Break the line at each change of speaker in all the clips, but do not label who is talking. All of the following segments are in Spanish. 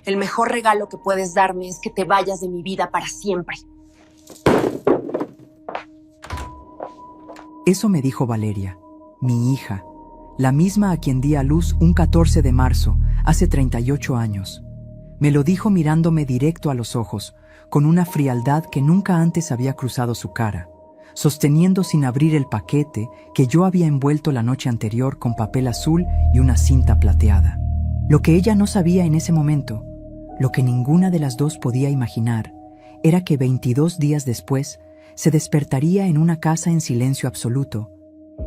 El mejor regalo que puedes darme es que te vayas de mi vida para siempre.
Eso me dijo Valeria, mi hija, la misma a quien di a luz un 14 de marzo, hace 38 años. Me lo dijo mirándome directo a los ojos, con una frialdad que nunca antes había cruzado su cara, sosteniendo sin abrir el paquete que yo había envuelto la noche anterior con papel azul y una cinta plateada. Lo que ella no sabía en ese momento, lo que ninguna de las dos podía imaginar, era que 22 días después se despertaría en una casa en silencio absoluto,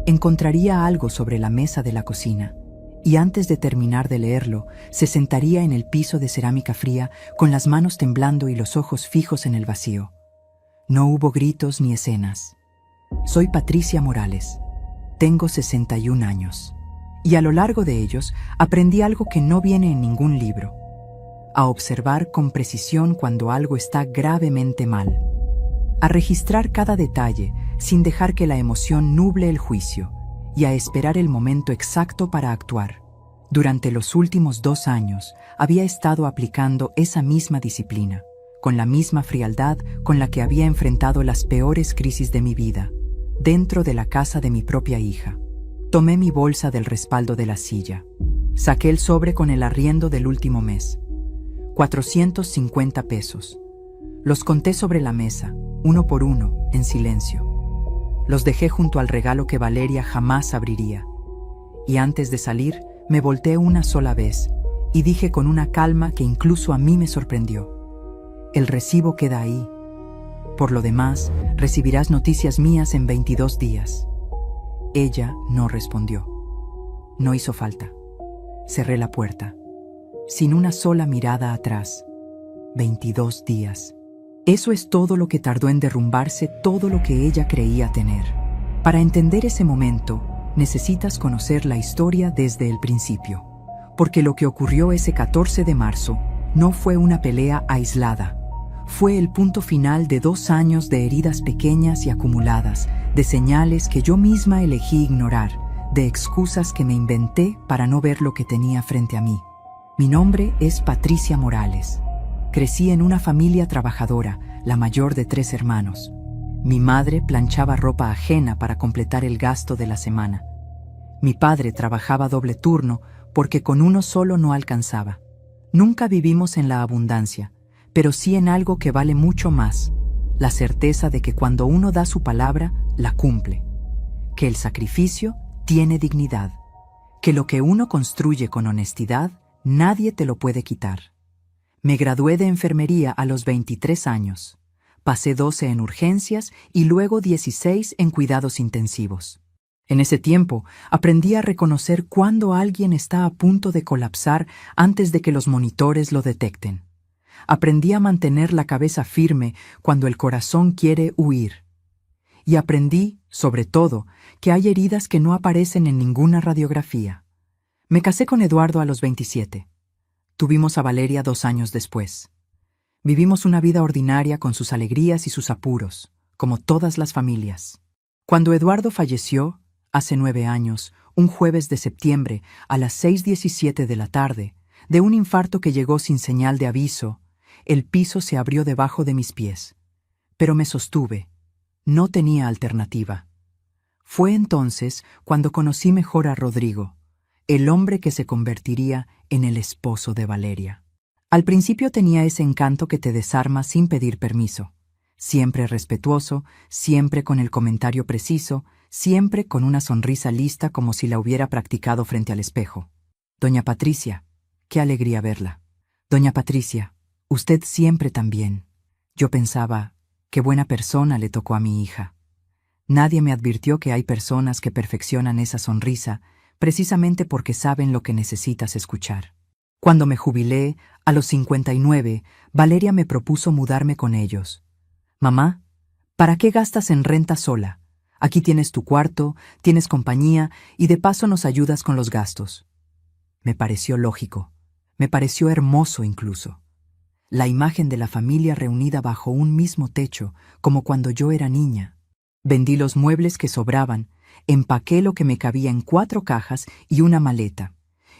encontraría algo sobre la mesa de la cocina, y antes de terminar de leerlo, se sentaría en el piso de cerámica fría, con las manos temblando y los ojos fijos en el vacío. No hubo gritos ni escenas. Soy Patricia Morales. Tengo 61 años. Y a lo largo de ellos aprendí algo que no viene en ningún libro: a observar con precisión cuando algo está gravemente mal, a registrar cada detalle sin dejar que la emoción nuble el juicio, y a esperar el momento exacto para actuar. Durante los últimos 2 años había estado aplicando esa misma disciplina, con la misma frialdad con la que había enfrentado las peores crisis de mi vida, dentro de la casa de mi propia hija. Tomé mi bolsa del respaldo de la silla. Saqué el sobre con el arriendo del último mes. 450 pesos. Los conté sobre la mesa, uno por uno, en silencio. Los dejé junto al regalo que Valeria jamás abriría. Y antes de salir, me volteé una sola vez y dije con una calma que incluso a mí me sorprendió: el recibo queda ahí. Por lo demás, recibirás noticias mías en 22 días. Ella no respondió. No hizo falta. Cerré la puerta, sin una sola mirada atrás. 22 días. Eso es todo lo que tardó en derrumbarse todo lo que ella creía tener. Para entender ese momento, necesitas conocer la historia desde el principio, porque lo que ocurrió ese 14 de marzo no fue una pelea aislada. Fue el punto final de 2 años de heridas pequeñas y acumuladas, de señales que yo misma elegí ignorar, de excusas que me inventé para no ver lo que tenía frente a mí. Mi nombre es Patricia Morales. Crecí en una familia trabajadora, la mayor de 3 hermanos. Mi madre planchaba ropa ajena para completar el gasto de la semana. Mi padre trabajaba doble turno porque con uno solo no alcanzaba. Nunca vivimos en la abundancia, pero sí en algo que vale mucho más: la certeza de que cuando uno da su palabra, la cumple. Que el sacrificio tiene dignidad. Que lo que uno construye con honestidad, nadie te lo puede quitar. Me gradué de enfermería a los 23 años. Pasé 12 en urgencias y luego 16 en cuidados intensivos. En ese tiempo, aprendí a reconocer cuando alguien está a punto de colapsar antes de que los monitores lo detecten. Aprendí a mantener la cabeza firme cuando el corazón quiere huir. Y aprendí, sobre todo, que hay heridas que no aparecen en ninguna radiografía. Me casé con Eduardo a los 27. Tuvimos a Valeria 2 años después. Vivimos una vida ordinaria con sus alegrías y sus apuros, como todas las familias. Cuando Eduardo falleció, hace 9 años, un jueves de septiembre, a las 6:17 de la tarde, de un infarto que llegó sin señal de aviso, el piso se abrió debajo de mis pies. Pero me sostuve. No tenía alternativa. Fue entonces cuando conocí mejor a Rodrigo, el hombre que se convertiría en el esposo de Valeria. Al principio tenía ese encanto que te desarma sin pedir permiso. Siempre respetuoso, siempre con el comentario preciso, siempre con una sonrisa lista como si la hubiera practicado frente al espejo. Doña Patricia, qué alegría verla. Doña Patricia, usted siempre tan bien. Yo pensaba, qué buena persona le tocó a mi hija. Nadie me advirtió que hay personas que perfeccionan esa sonrisa precisamente porque saben lo que necesitas escuchar. Cuando me jubilé, a los 59, Valeria me propuso mudarme con ellos. Mamá, ¿para qué gastas en renta sola? Aquí tienes tu cuarto, tienes compañía y de paso nos ayudas con los gastos. Me pareció lógico, me pareció hermoso incluso. La imagen de la familia reunida bajo un mismo techo, como cuando yo era niña. Vendí los muebles que sobraban, empaqué lo que me cabía en 4 cajas y una maleta,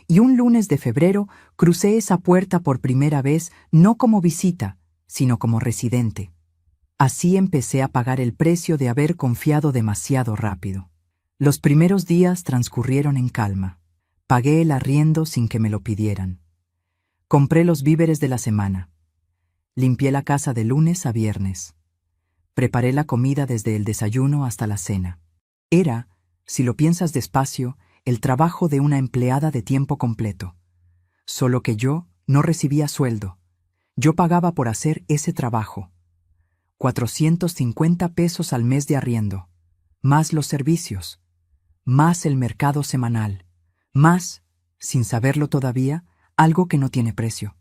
y un lunes de febrero crucé esa puerta por primera vez no como visita, sino como residente. Así empecé a pagar el precio de haber confiado demasiado rápido. Los primeros días transcurrieron en calma. Pagué el arriendo sin que me lo pidieran. Compré los víveres de la semana. Limpié la casa de lunes a viernes. Preparé la comida desde el desayuno hasta la cena. Era, si lo piensas despacio, el trabajo de una empleada de tiempo completo. Solo que yo no recibía sueldo. Yo pagaba por hacer ese trabajo. 450 pesos al mes de arriendo, más los servicios, más el mercado semanal, más, sin saberlo todavía, algo que no tiene precio.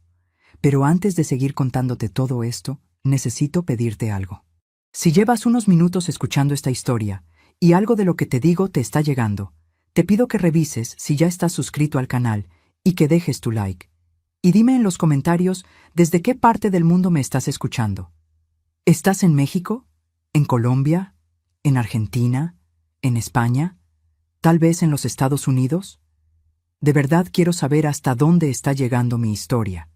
Pero antes de seguir contándote todo esto, necesito pedirte algo. Si llevas unos minutos escuchando esta historia y algo de lo que te digo te está llegando, te pido que revises si ya estás suscrito al canal y que dejes tu like. Y dime en los comentarios desde qué parte del mundo me estás escuchando. ¿Estás en México? ¿En Colombia? ¿En Argentina? ¿En España? ¿Tal vez en los Estados Unidos? De verdad quiero saber hasta dónde está llegando mi historia,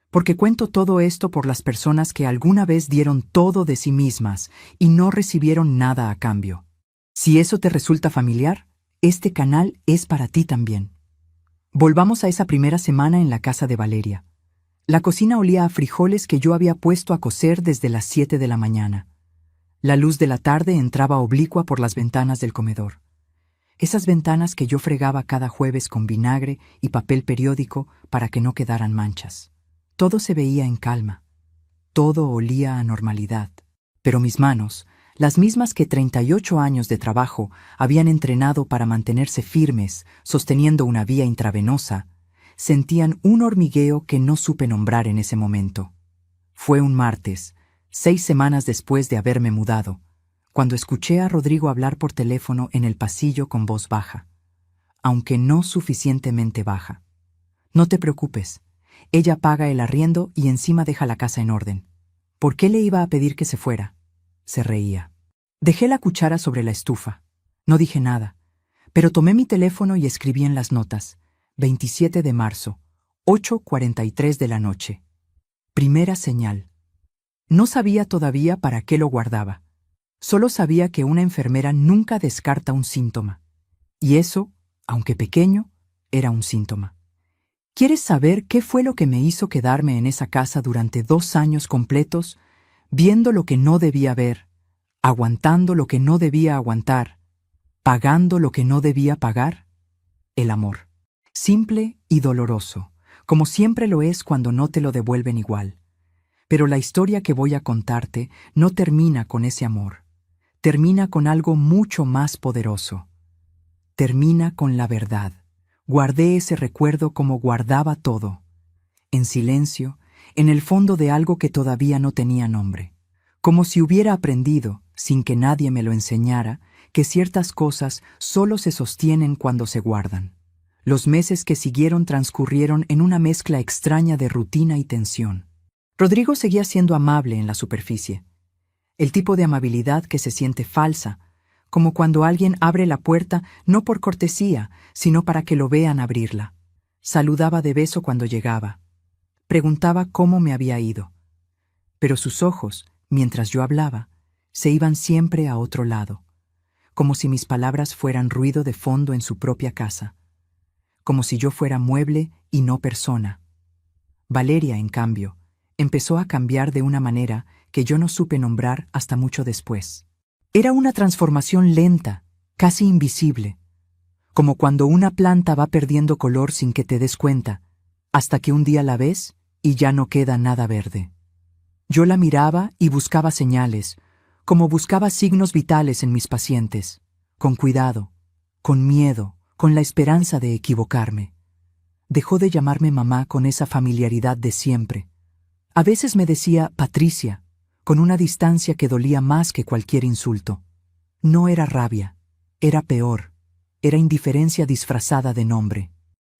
porque cuento todo esto por las personas que alguna vez dieron todo de sí mismas y no recibieron nada a cambio. Si eso te resulta familiar, este canal es para ti también. Volvamos a esa primera semana en la casa de Valeria. La cocina olía a frijoles que yo había puesto a cocer desde las 7 de la mañana. La luz de la tarde entraba oblicua por las ventanas del comedor. Esas ventanas que yo fregaba cada jueves con vinagre y papel periódico para que no quedaran manchas. Todo se veía en calma. Todo olía a normalidad. Pero mis manos, las mismas que 38 años de trabajo habían entrenado para mantenerse firmes, sosteniendo una vía intravenosa, sentían un hormigueo que no supe nombrar en ese momento. Fue un martes, 6 semanas después de haberme mudado, cuando escuché a Rodrigo hablar por teléfono en el pasillo con voz baja, aunque no suficientemente baja. No te preocupes, ella paga el arriendo y encima deja la casa en orden. ¿Por qué le iba a pedir que se fuera? Se reía. Dejé la cuchara sobre la estufa. No dije nada, pero tomé mi teléfono y escribí en las notas: 27 de marzo, 8:43 de la noche. Primera señal. No sabía todavía para qué lo guardaba. Solo sabía que una enfermera nunca descarta un síntoma. Y eso, aunque pequeño, era un síntoma. ¿Quieres saber qué fue lo que me hizo quedarme en esa casa durante 2 años completos, viendo lo que no debía ver, aguantando lo que no debía aguantar, pagando lo que no debía pagar? El amor. Simple y doloroso, como siempre lo es cuando no te lo devuelven igual. Pero la historia que voy a contarte no termina con ese amor. Termina con algo mucho más poderoso. Termina con la verdad. Guardé ese recuerdo como guardaba todo. En silencio, en el fondo de algo que todavía no tenía nombre. Como si hubiera aprendido, sin que nadie me lo enseñara, que ciertas cosas solo se sostienen cuando se guardan. Los meses que siguieron transcurrieron en una mezcla extraña de rutina y tensión. Rodrigo seguía siendo amable en la superficie. El tipo de amabilidad que se siente falsa, como cuando alguien abre la puerta no por cortesía, sino para que lo vean abrirla. Saludaba de beso cuando llegaba. Preguntaba cómo me había ido. Pero sus ojos, mientras yo hablaba, se iban siempre a otro lado, como si mis palabras fueran ruido de fondo en su propia casa. Como si yo fuera mueble y no persona. Valeria, en cambio, empezó a cambiar de una manera que yo no supe nombrar hasta mucho después. Era una transformación lenta, casi invisible, como cuando una planta va perdiendo color sin que te des cuenta, hasta que un día la ves y ya no queda nada verde. Yo la miraba y buscaba señales, como buscaba signos vitales en mis pacientes, con cuidado, con miedo, con la esperanza de equivocarme. Dejó de llamarme mamá con esa familiaridad de siempre. A veces me decía Patricia, con una distancia que dolía más que cualquier insulto. No era rabia, era peor, era indiferencia disfrazada de nombre.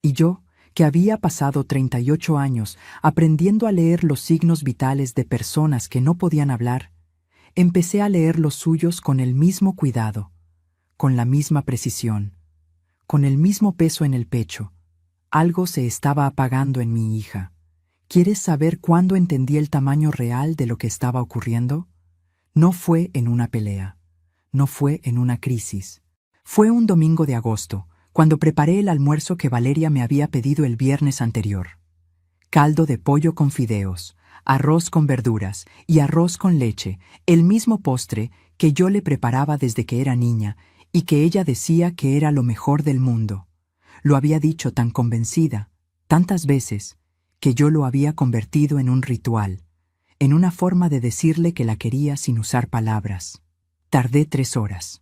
Y yo, que había pasado 38 años aprendiendo a leer los signos vitales de personas que no podían hablar, empecé a leer los suyos con el mismo cuidado, con la misma precisión, con el mismo peso en el pecho, Algo se estaba apagando en mi hija. ¿Quieres saber cuándo entendí el tamaño real de lo que estaba ocurriendo? No fue en una pelea. No fue en una crisis. Fue un domingo de agosto, cuando preparé el almuerzo que Valeria me había pedido el viernes anterior. Caldo de pollo con fideos, arroz con verduras y arroz con leche, el mismo postre que yo le preparaba desde que era niña y que ella decía que era lo mejor del mundo. Lo había dicho tan convencida, tantas veces, que yo lo había convertido en un ritual, en una forma de decirle que la quería sin usar palabras. Tardé 3 horas.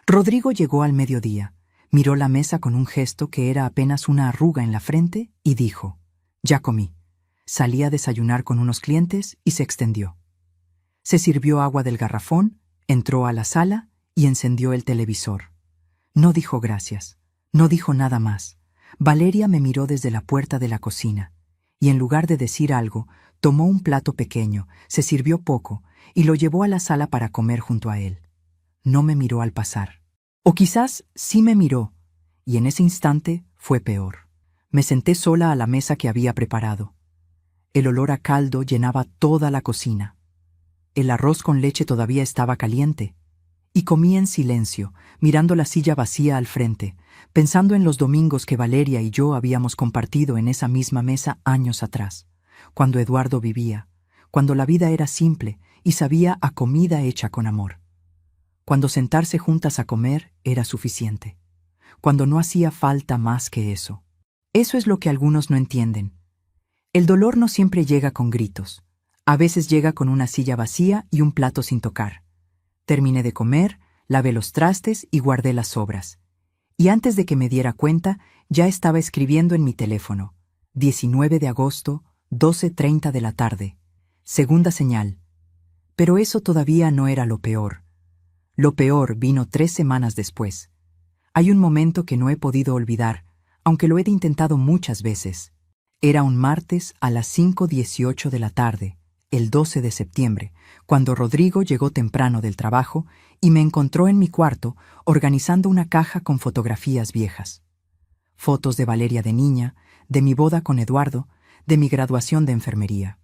Rodrigo llegó al mediodía, miró la mesa con un gesto que era apenas una arruga en la frente y dijo: «Ya comí». Salí a desayunar con unos clientes y se extendió. Se sirvió agua del garrafón, entró a la sala y encendió el televisor. No dijo gracias, no dijo nada más. Valeria me miró desde la puerta de la cocina y en lugar de decir algo, tomó un plato pequeño, se sirvió poco y lo llevó a la sala para comer junto a él. No me miró al pasar. O quizás sí me miró, y en ese instante fue peor. Me senté sola a la mesa que había preparado. El olor a caldo llenaba toda la cocina. El arroz con leche todavía estaba caliente. Y comí en silencio, mirando la silla vacía al frente, pensando en los domingos que Valeria y yo habíamos compartido en esa misma mesa años atrás, cuando Eduardo vivía, cuando la vida era simple y sabía a comida hecha con amor. Cuando sentarse juntas a comer era suficiente, cuando no hacía falta más que eso. Eso es lo que algunos no entienden. El dolor no siempre llega con gritos. A veces llega con una silla vacía y un plato sin tocar. Terminé de comer, lavé los trastes y guardé las sobras. Y antes de que me diera cuenta, ya estaba escribiendo en mi teléfono. 19 de agosto, 12:30 de la tarde. Segunda señal. Pero eso todavía no era lo peor. Lo peor vino 3 semanas después. Hay un momento que no he podido olvidar, aunque lo he intentado muchas veces. Era un martes a las 5:18 de la tarde, el 12 de septiembre, cuando Rodrigo llegó temprano del trabajo y me encontró en mi cuarto organizando una caja con fotografías viejas. Fotos de Valeria de niña, de mi boda con Eduardo, de mi graduación de enfermería.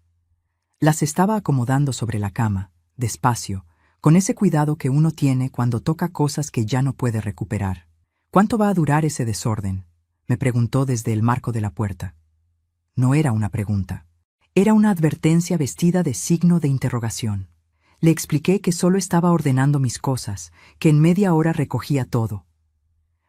Las estaba acomodando sobre la cama, despacio, con ese cuidado que uno tiene cuando toca cosas que ya no puede recuperar. ¿Cuánto va a durar ese desorden?, me preguntó desde el marco de la puerta. No era una pregunta. Era una advertencia vestida de signo de interrogación. Le expliqué que solo estaba ordenando mis cosas, que en media hora recogía todo.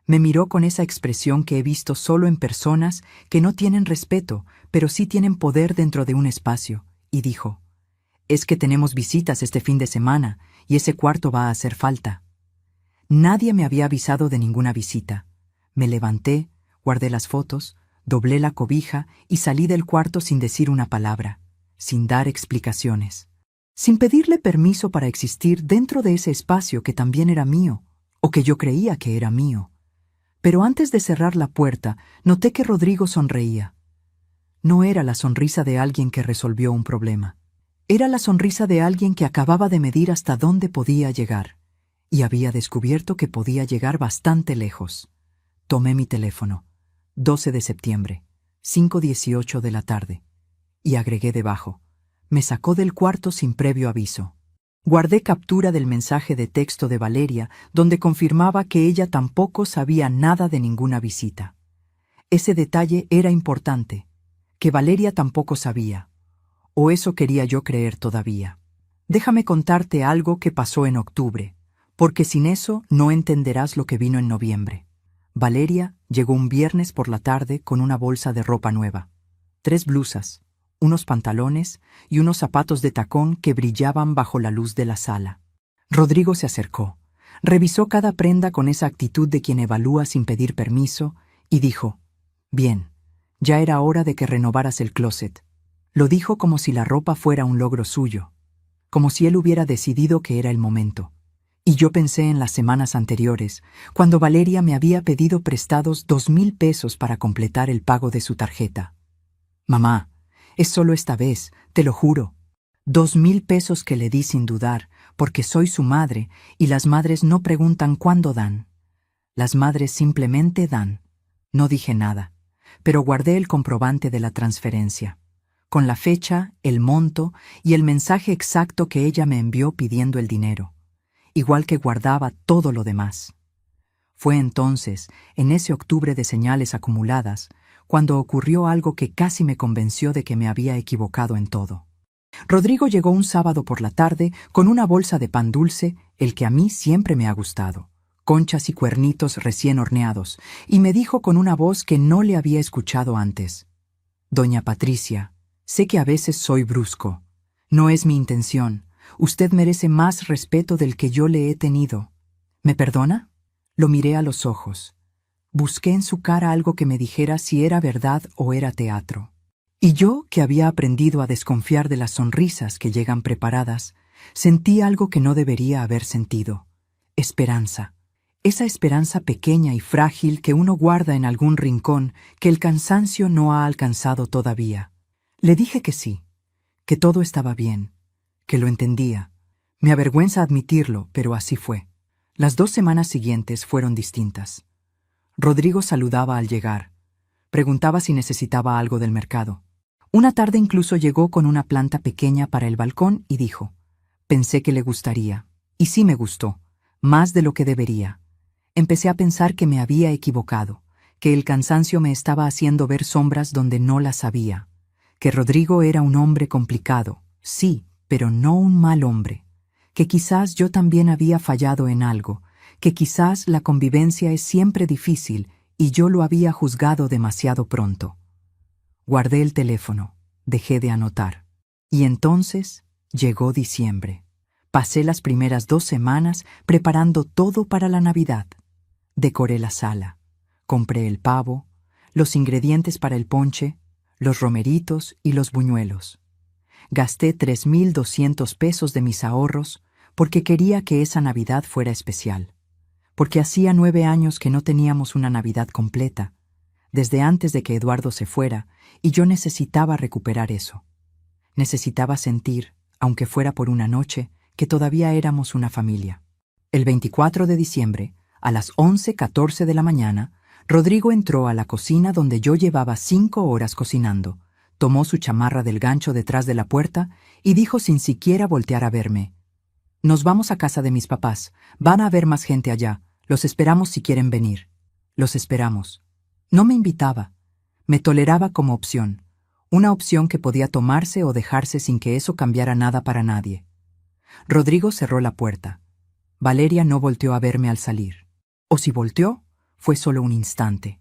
Me miró con esa expresión que he visto solo en personas que no tienen respeto, pero sí tienen poder dentro de un espacio, y dijo: «Es que tenemos visitas este fin de semana, y ese cuarto va a hacer falta». Nadie me había avisado de ninguna visita. Me levanté, guardé las fotos, doblé la cobija y salí del cuarto sin decir una palabra, sin dar explicaciones, sin pedirle permiso para existir dentro de ese espacio que también era mío, o que yo creía que era mío. Pero antes de cerrar la puerta, noté que Rodrigo sonreía. No era la sonrisa de alguien que resolvió un problema. Era la sonrisa de alguien que acababa de medir hasta dónde podía llegar, y había descubierto que podía llegar bastante lejos. Tomé mi teléfono. 12 de septiembre, 5:18 de la tarde, y agregué debajo: me sacó del cuarto sin previo aviso. Guardé captura del mensaje de texto de Valeria, donde confirmaba que ella tampoco sabía nada de ninguna visita. Ese detalle era importante, que Valeria tampoco sabía, o eso quería yo creer todavía. Déjame contarte algo que pasó en octubre, porque sin eso no entenderás lo que vino en noviembre. Valeria llegó un viernes por la tarde con una bolsa de ropa nueva, 3 blusas, unos pantalones y unos zapatos de tacón que brillaban bajo la luz de la sala. Rodrigo se acercó, revisó cada prenda con esa actitud de quien evalúa sin pedir permiso y dijo: «Bien, ya era hora de que renovaras el closet». Lo dijo como si la ropa fuera un logro suyo, como si él hubiera decidido que era el momento. Y yo pensé en las semanas anteriores, cuando Valeria me había pedido prestados 2,000 pesos para completar el pago de su tarjeta. «Mamá, es solo esta vez, te lo juro». 2,000 pesos que le di sin dudar, porque soy su madre, y las madres no preguntan cuándo dan. Las madres simplemente dan. No dije nada. pero guardé el comprobante de la transferencia, con la fecha, el monto y el mensaje exacto que ella me envió pidiendo el dinero, igual que guardaba todo lo demás. Fue entonces, en ese octubre de señales acumuladas, cuando ocurrió algo que casi me convenció de que me había equivocado en todo. Rodrigo llegó un sábado por la tarde con una bolsa de pan dulce, el que a mí siempre me ha gustado, conchas y cuernitos recién horneados, y me dijo con una voz que no le había escuchado antes: «Doña Patricia, sé que a veces soy brusco. No es mi intención. Usted merece más respeto del que yo le he tenido. ¿Me perdona?». Lo miré a los ojos. Busqué en su cara algo que me dijera si era verdad o era teatro. Y yo, que había aprendido a desconfiar de las sonrisas que llegan preparadas, sentí algo que no debería haber sentido: esperanza. Esa esperanza pequeña y frágil que uno guarda en algún rincón que el cansancio no ha alcanzado todavía. Le dije que sí, que todo estaba bien, que lo entendía. Me avergüenza admitirlo, pero así fue. Las 2 semanas siguientes fueron distintas. Rodrigo saludaba al llegar. Preguntaba si necesitaba algo del mercado. Una tarde incluso llegó con una planta pequeña para el balcón y dijo: «Pensé que le gustaría». Y sí me gustó, más de lo que debería. Empecé a pensar que me había equivocado, que el cansancio me estaba haciendo ver sombras donde no las había, que Rodrigo era un hombre complicado, sí, pero no un mal hombre, que quizás yo también había fallado en algo, que quizás la convivencia es siempre difícil y yo lo había juzgado demasiado pronto. Guardé el teléfono, dejé de anotar. Y entonces llegó diciembre. Pasé las primeras 2 semanas preparando todo para la Navidad. Decoré la sala, compré el pavo, los ingredientes para el ponche, los romeritos y los buñuelos. Gasté 3,200 pesos de mis ahorros porque quería que esa Navidad fuera especial. Porque hacía 9 años que no teníamos una Navidad completa, desde antes de que Eduardo se fuera, y yo necesitaba recuperar eso. Necesitaba sentir, aunque fuera por una noche, que todavía éramos una familia. El 24 de diciembre, a las 11:14 de la mañana, Rodrigo entró a la cocina donde yo llevaba 5 horas cocinando, tomó su chamarra del gancho detrás de la puerta y dijo sin siquiera voltear a verme: «Nos vamos a casa de mis papás, van a haber más gente allá, los esperamos si quieren venir». Los esperamos. No me invitaba, me toleraba como opción, una opción que podía tomarse o dejarse sin que eso cambiara nada para nadie. Rodrigo cerró la puerta. Valeria no volteó a verme al salir. O si volteó, fue solo un instante.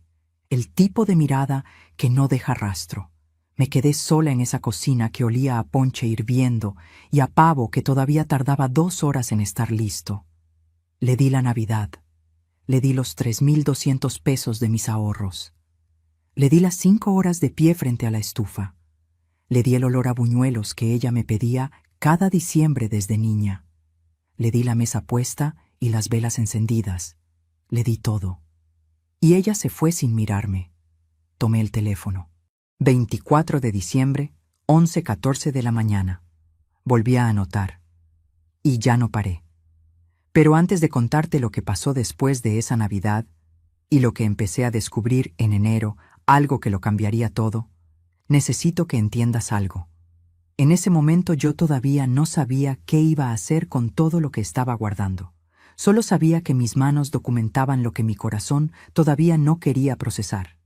El tipo de mirada que no deja rastro. Me quedé sola en esa cocina que olía a ponche hirviendo y a pavo que todavía tardaba 2 horas en estar listo. Le di la Navidad. Le di los 3,200 pesos de mis ahorros. Le di las 5 horas de pie frente a la estufa. Le di el olor a buñuelos que ella me pedía cada diciembre desde niña. Le di la mesa puesta y las velas encendidas. Le di todo. Y ella se fue sin mirarme. Tomé el teléfono. 24 de diciembre, 11:14 de la mañana. Volví a anotar. Y ya no paré. Pero antes de contarte lo que pasó después de esa Navidad y lo que empecé a descubrir en enero, algo que lo cambiaría todo, necesito que entiendas algo. En ese momento yo todavía no sabía qué iba a hacer con todo lo que estaba guardando. Solo sabía que mis manos documentaban lo que mi corazón todavía no quería procesar,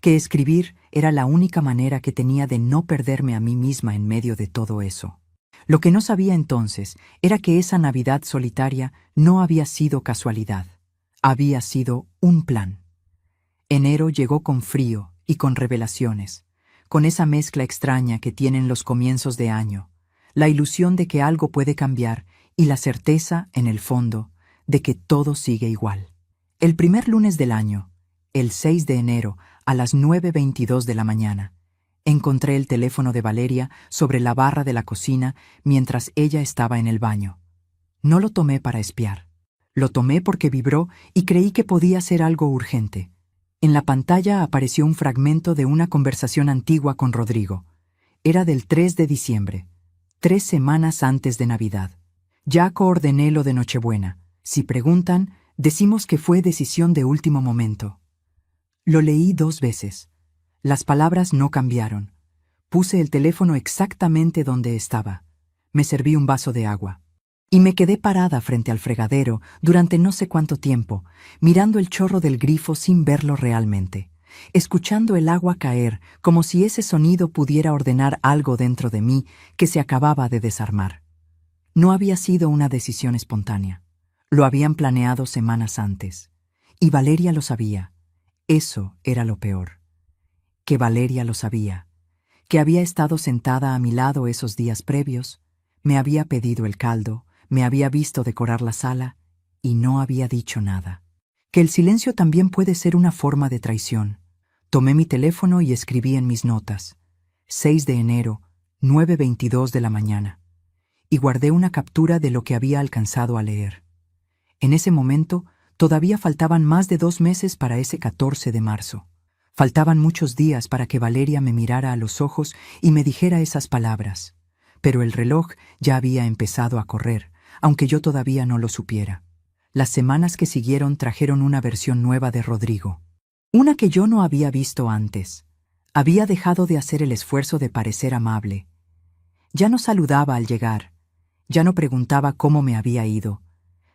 que escribir era la única manera que tenía de no perderme a mí misma en medio de todo eso. Lo que no sabía entonces era que esa Navidad solitaria no había sido casualidad, había sido un plan. Enero llegó con frío y con revelaciones, con esa mezcla extraña que tienen los comienzos de año, la ilusión de que algo puede cambiar y la certeza, en el fondo, de que todo sigue igual. El primer lunes del año, el 6 de enero, a las 9:22 de la mañana, encontré el teléfono de Valeria sobre la barra de la cocina mientras ella estaba en el baño. No lo tomé para espiar. Lo tomé porque vibró y creí que podía ser algo urgente. En la pantalla apareció un fragmento de una conversación antigua con Rodrigo. Era del 3 de diciembre, 3 semanas antes de Navidad. «Ya coordiné lo de Nochebuena. Si preguntan, decimos que fue decisión de último momento». Lo leí 2 veces. Las palabras no cambiaron. Puse el teléfono exactamente donde estaba. Me serví un vaso de agua. Y me quedé parada frente al fregadero durante no sé cuánto tiempo, mirando el chorro del grifo sin verlo realmente, escuchando el agua caer como si ese sonido pudiera ordenar algo dentro de mí que se acababa de desarmar. No había sido una decisión espontánea. Lo habían planeado semanas antes. Y Valeria lo sabía. Eso era lo peor. Que Valeria lo sabía. Que había estado sentada a mi lado esos días previos, me había pedido el caldo, me había visto decorar la sala y no había dicho nada. Que el silencio también puede ser una forma de traición. Tomé mi teléfono y escribí en mis notas. 6 de enero, 9:22 de la mañana. Y guardé una captura de lo que había alcanzado a leer. En ese momento, todavía faltaban más de 2 meses para ese 14 de marzo. Faltaban muchos días para que Valeria me mirara a los ojos y me dijera esas palabras. Pero el reloj ya había empezado a correr, aunque yo todavía no lo supiera. Las semanas que siguieron trajeron una versión nueva de Rodrigo. Una que yo no había visto antes. Había dejado de hacer el esfuerzo de parecer amable. Ya no saludaba al llegar. Ya no preguntaba cómo me había ido.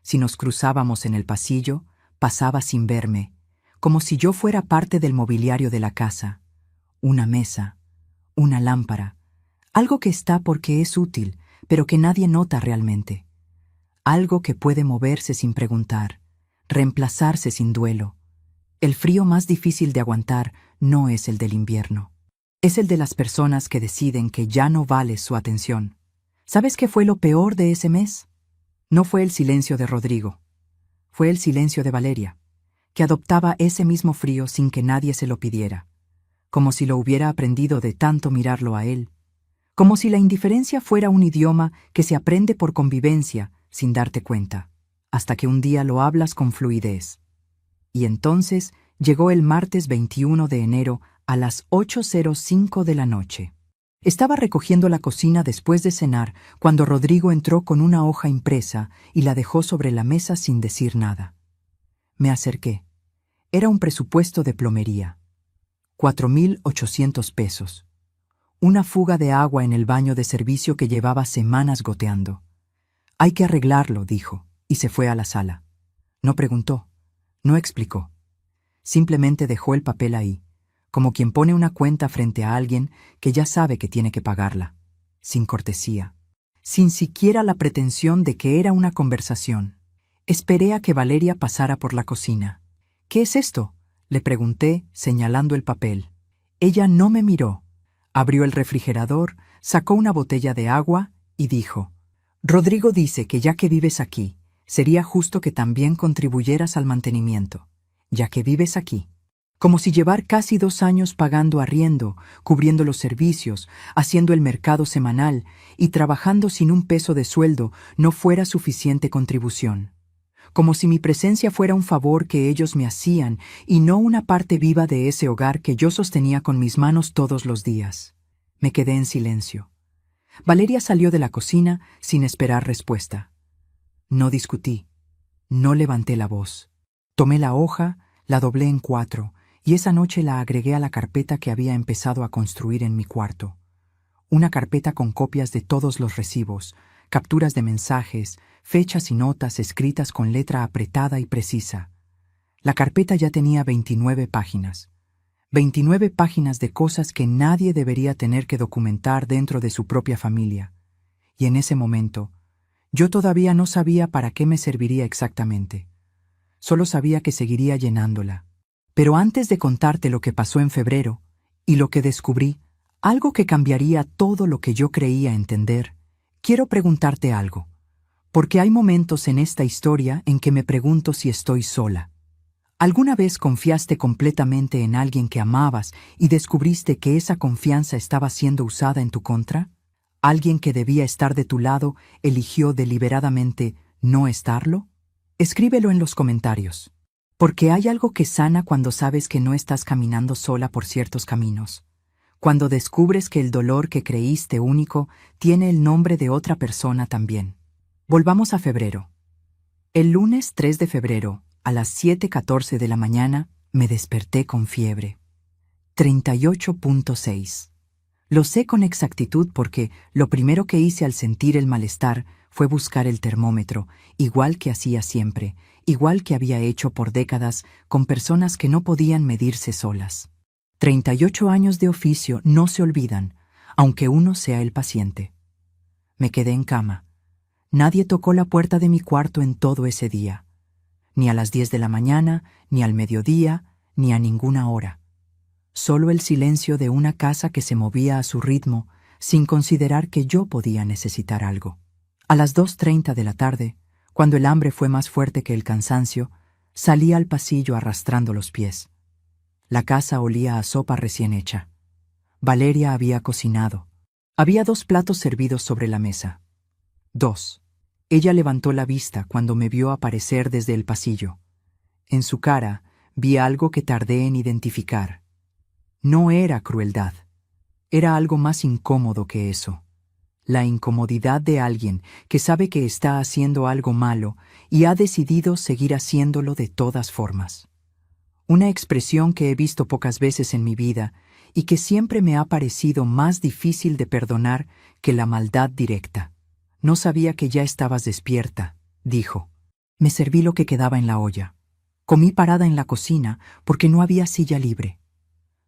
Si nos cruzábamos en el pasillo, pasaba sin verme, como si yo fuera parte del mobiliario de la casa. Una mesa, una lámpara, algo que está porque es útil, pero que nadie nota realmente. Algo que puede moverse sin preguntar, reemplazarse sin duelo. El frío más difícil de aguantar no es el del invierno. Es el de las personas que deciden que ya no vale su atención. ¿Sabes qué fue lo peor de ese mes? No fue el silencio de Rodrigo. Fue el silencio de Valeria, que adoptaba ese mismo frío sin que nadie se lo pidiera, como si lo hubiera aprendido de tanto mirarlo a él, como si la indiferencia fuera un idioma que se aprende por convivencia sin darte cuenta, hasta que un día lo hablas con fluidez. Y entonces llegó el martes 21 de enero a las 8:05 de la noche. Estaba recogiendo la cocina después de cenar cuando Rodrigo entró con una hoja impresa y la dejó sobre la mesa sin decir nada. Me acerqué. Era un presupuesto de plomería. 4,800 pesos. Una fuga de agua en el baño de servicio que llevaba semanas goteando. Hay que arreglarlo, dijo, y se fue a la sala. No preguntó, no explicó. Simplemente dejó el papel ahí, como quien pone una cuenta frente a alguien que ya sabe que tiene que pagarla, sin cortesía, sin siquiera la pretensión de que era una conversación. Esperé a que Valeria pasara por la cocina. ¿Qué es esto?, le pregunté, señalando el papel. Ella no me miró. Abrió el refrigerador, sacó una botella de agua y dijo: Rodrigo dice que ya que vives aquí, sería justo que también contribuyeras al mantenimiento, ya que vives aquí. Como si llevar casi 2 años pagando arriendo, cubriendo los servicios, haciendo el mercado semanal y trabajando sin un peso de sueldo no fuera suficiente contribución. Como si mi presencia fuera un favor que ellos me hacían y no una parte viva de ese hogar que yo sostenía con mis manos todos los días. Me quedé en silencio. Valeria salió de la cocina sin esperar respuesta. No discutí. No levanté la voz. Tomé la hoja, la doblé en 4 y esa noche la agregué a la carpeta que había empezado a construir en mi cuarto. Una carpeta con copias de todos los recibos, capturas de mensajes, fechas y notas escritas con letra apretada y precisa. La carpeta ya tenía 29 páginas. 29 páginas de cosas que nadie debería tener que documentar dentro de su propia familia. Y en ese momento, yo todavía no sabía para qué me serviría exactamente. Solo sabía que seguiría llenándola. Pero antes de contarte lo que pasó en febrero y lo que descubrí, algo que cambiaría todo lo que yo creía entender, quiero preguntarte algo. Porque hay momentos en esta historia en que me pregunto si estoy sola. ¿Alguna vez confiaste completamente en alguien que amabas y descubriste que esa confianza estaba siendo usada en tu contra? ¿Alguien que debía estar de tu lado eligió deliberadamente no estarlo? Escríbelo en los comentarios. Porque hay algo que sana cuando sabes que no estás caminando sola por ciertos caminos. Cuando descubres que el dolor que creíste único tiene el nombre de otra persona también. Volvamos a febrero. El lunes 3 de febrero, a las 7:14 de la mañana, me desperté con fiebre. 38.6. Lo sé con exactitud porque lo primero que hice al sentir el malestar fue buscar el termómetro, igual que hacía siempre, igual que había hecho por décadas con personas que no podían medirse solas. 38 años de oficio no se olvidan, aunque uno sea el paciente. Me quedé en cama. Nadie tocó la puerta de mi cuarto en todo ese día. Ni a las 10 de la mañana, ni al mediodía, ni a ninguna hora. Solo el silencio de una casa que se movía a su ritmo, sin considerar que yo podía necesitar algo. A las 2:30 de la tarde, cuando el hambre fue más fuerte que el cansancio, salí al pasillo arrastrando los pies. La casa olía a sopa recién hecha. Valeria había cocinado. Había 2 platos servidos sobre la mesa. 2. Ella levantó la vista cuando me vio aparecer desde el pasillo. En su cara vi algo que tardé en identificar. No era crueldad. Era algo más incómodo que eso. La incomodidad de alguien que sabe que está haciendo algo malo y ha decidido seguir haciéndolo de todas formas. Una expresión que he visto pocas veces en mi vida y que siempre me ha parecido más difícil de perdonar que la maldad directa. No sabía que ya estabas despierta, dijo. Me serví lo que quedaba en la olla. Comí parada en la cocina porque no había silla libre.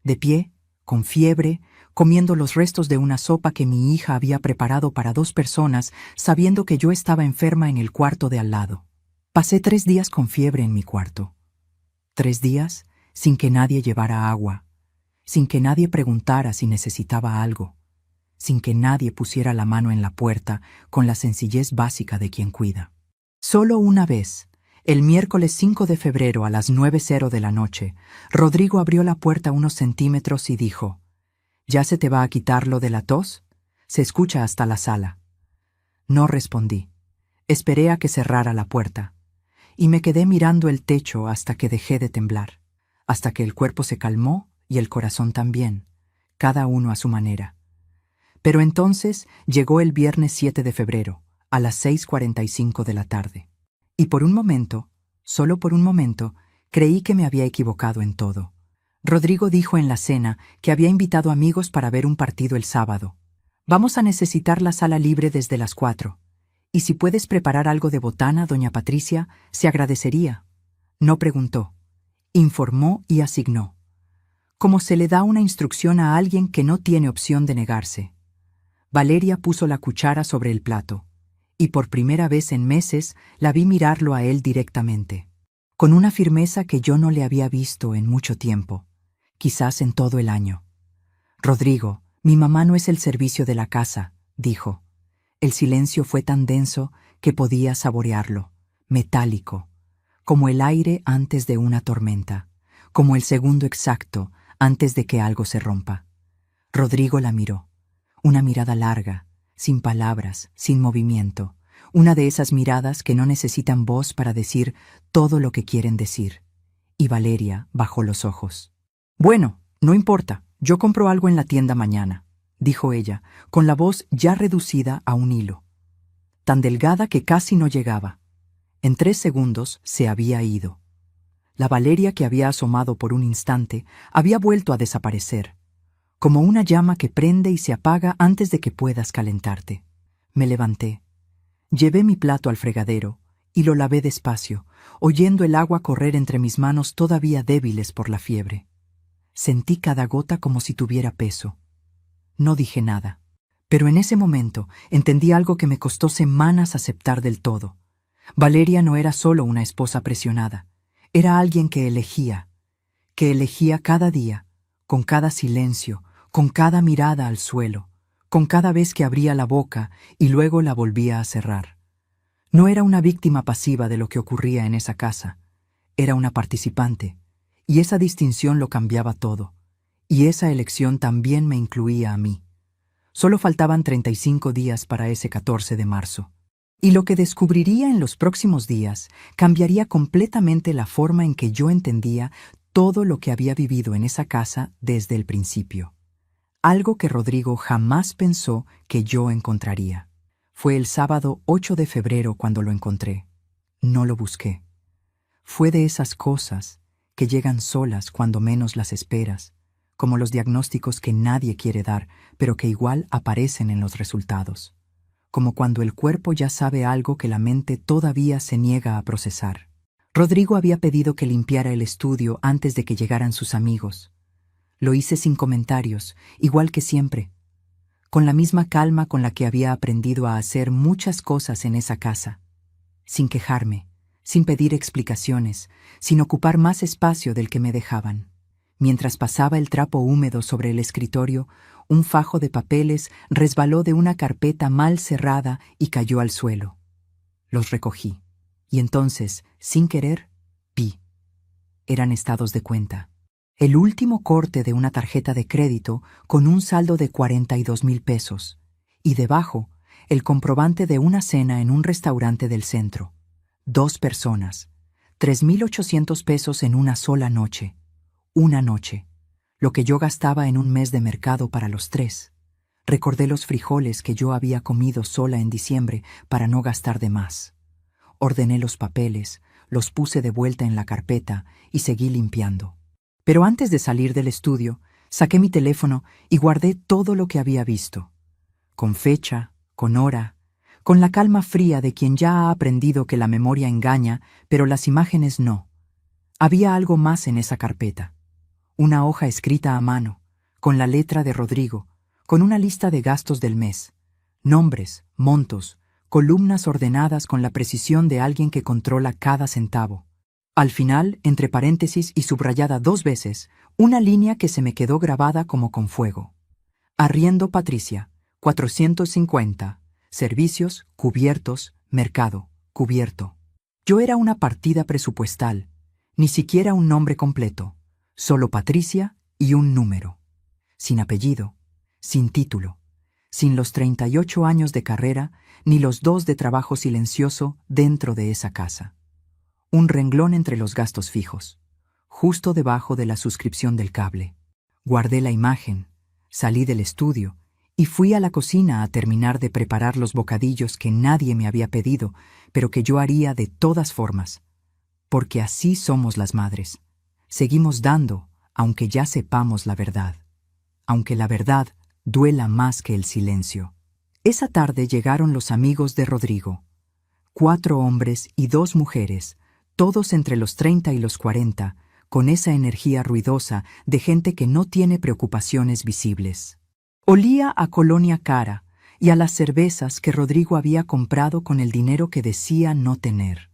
De pie, con fiebre, comiendo los restos de una sopa que mi hija había preparado para 2 personas, sabiendo que yo estaba enferma en el cuarto de al lado. Pasé 3 días con fiebre en mi cuarto. 3 días sin que nadie llevara agua, sin que nadie preguntara si necesitaba algo, sin que nadie pusiera la mano en la puerta con la sencillez básica de quien cuida. Solo una vez, el miércoles 5 de febrero a las 9:00 de la noche, Rodrigo abrió la puerta unos centímetros y dijo: ¿Ya se te va a quitar lo de la tos? Se escucha hasta la sala. No respondí. Esperé a que cerrara la puerta. Y me quedé mirando el techo hasta que dejé de temblar, hasta que el cuerpo se calmó y el corazón también, cada uno a su manera. Pero entonces llegó el viernes 7 de febrero, a las 6:45 de la tarde. Y por un momento, solo por un momento, creí que me había equivocado en todo. Rodrigo dijo en la cena que había invitado amigos para ver un partido el sábado. Vamos a necesitar la sala libre desde las 4. Y si puedes preparar algo de botana, doña Patricia, se agradecería. No preguntó. Informó y asignó. Como se le da una instrucción a alguien que no tiene opción de negarse. Valeria puso la cuchara sobre el plato. Y por primera vez en meses la vi mirarlo a él directamente, con una firmeza que yo no le había visto en mucho tiempo, quizás en todo el año. Rodrigo, mi mamá no es el servicio de la casa, dijo. El silencio fue tan denso que podía saborearlo, metálico, como el aire antes de una tormenta, como el segundo exacto antes de que algo se rompa. Rodrigo la miró, una mirada larga, sin palabras, sin movimiento, una de esas miradas que no necesitan voz para decir todo lo que quieren decir. Y Valeria bajó los ojos. Bueno, no importa, yo compro algo en la tienda mañana, dijo ella, con la voz ya reducida a un hilo, tan delgada que casi no llegaba. En 3 segundos se había ido. La Valeria que había asomado por un instante había vuelto a desaparecer, como una llama que prende y se apaga antes de que puedas calentarte. Me levanté. Llevé mi plato al fregadero y lo lavé despacio, oyendo el agua correr entre mis manos todavía débiles por la fiebre. Sentí cada gota como si tuviera peso. No dije nada, pero en ese momento entendí algo que me costó semanas aceptar del todo. Valeria no era solo una esposa presionada, era alguien que elegía cada día, con cada silencio, con cada mirada al suelo, con cada vez que abría la boca y luego la volvía a cerrar. No era una víctima pasiva de lo que ocurría en esa casa, era una participante, y esa distinción lo cambiaba todo, y esa elección también me incluía a mí. Solo faltaban 35 días para ese 14 de marzo. Y lo que descubriría en los próximos días cambiaría completamente la forma en que yo entendía todo lo que había vivido en esa casa desde el principio. Algo que Rodrigo jamás pensó que yo encontraría. Fue el sábado 8 de febrero cuando lo encontré. No lo busqué. Fue de esas cosas que llegan solas cuando menos las esperas, como los diagnósticos que nadie quiere dar, pero que igual aparecen en los resultados, como cuando el cuerpo ya sabe algo que la mente todavía se niega a procesar. Rodrigo había pedido que limpiara el estudio antes de que llegaran sus amigos. Lo hice sin comentarios, igual que siempre, con la misma calma con la que había aprendido a hacer muchas cosas en esa casa, sin quejarme, sin pedir explicaciones, sin ocupar más espacio del que me dejaban. Mientras pasaba el trapo húmedo sobre el escritorio, un fajo de papeles resbaló de una carpeta mal cerrada y cayó al suelo. Los recogí, y entonces, sin querer, vi. Eran estados de cuenta. El último corte de una tarjeta de crédito con un saldo de 42,000 pesos, y debajo, el comprobante de una cena en un restaurante del centro. 2 personas, 3,800 pesos en una sola noche. Una noche, lo que yo gastaba en un mes de mercado para los 3. Recordé los frijoles que yo había comido sola en diciembre para no gastar de más. Ordené los papeles, los puse de vuelta en la carpeta y seguí limpiando. Pero antes de salir del estudio, saqué mi teléfono y guardé todo lo que había visto. Con fecha, con hora, con la calma fría de quien ya ha aprendido que la memoria engaña, pero las imágenes no. Había algo más en esa carpeta. Una hoja escrita a mano, con la letra de Rodrigo, con una lista de gastos del mes, nombres, montos, columnas ordenadas con la precisión de alguien que controla cada centavo. Al final, entre paréntesis y subrayada 2 veces, una línea que se me quedó grabada como con fuego. Arriendo Patricia, 450. Servicios, cubiertos, mercado, cubierto. Yo era una partida presupuestal, ni siquiera un nombre completo, solo Patricia y un número. Sin apellido, sin título, sin los 38 años de carrera, ni los 2 de trabajo silencioso dentro de esa casa. Un renglón entre los gastos fijos, justo debajo de la suscripción del cable. Guardé la imagen, salí del estudio y fui a la cocina a terminar de preparar los bocadillos que nadie me había pedido, pero que yo haría de todas formas. Porque así somos las madres. Seguimos dando, aunque ya sepamos la verdad. Aunque la verdad duela más que el silencio. Esa tarde llegaron los amigos de Rodrigo. 4 hombres y 2 mujeres, todos entre los 30 y los 40, con esa energía ruidosa de gente que no tiene preocupaciones visibles. Olía a colonia cara y a las cervezas que Rodrigo había comprado con el dinero que decía no tener.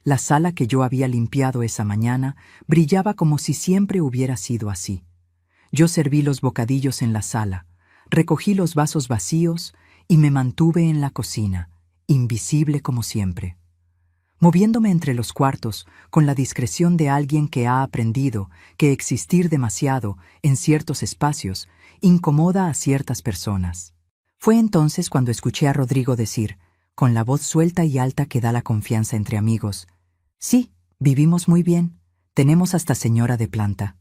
La sala que yo había limpiado esa mañana brillaba como si siempre hubiera sido así. Yo serví los bocadillos en la sala, recogí los vasos vacíos y me mantuve en la cocina, invisible como siempre. Moviéndome entre los cuartos con la discreción de alguien que ha aprendido que existir demasiado en ciertos espacios incomoda a ciertas personas. Fue entonces cuando escuché a Rodrigo decir, con la voz suelta y alta que da la confianza entre amigos, «Sí, vivimos muy bien, tenemos hasta señora de planta».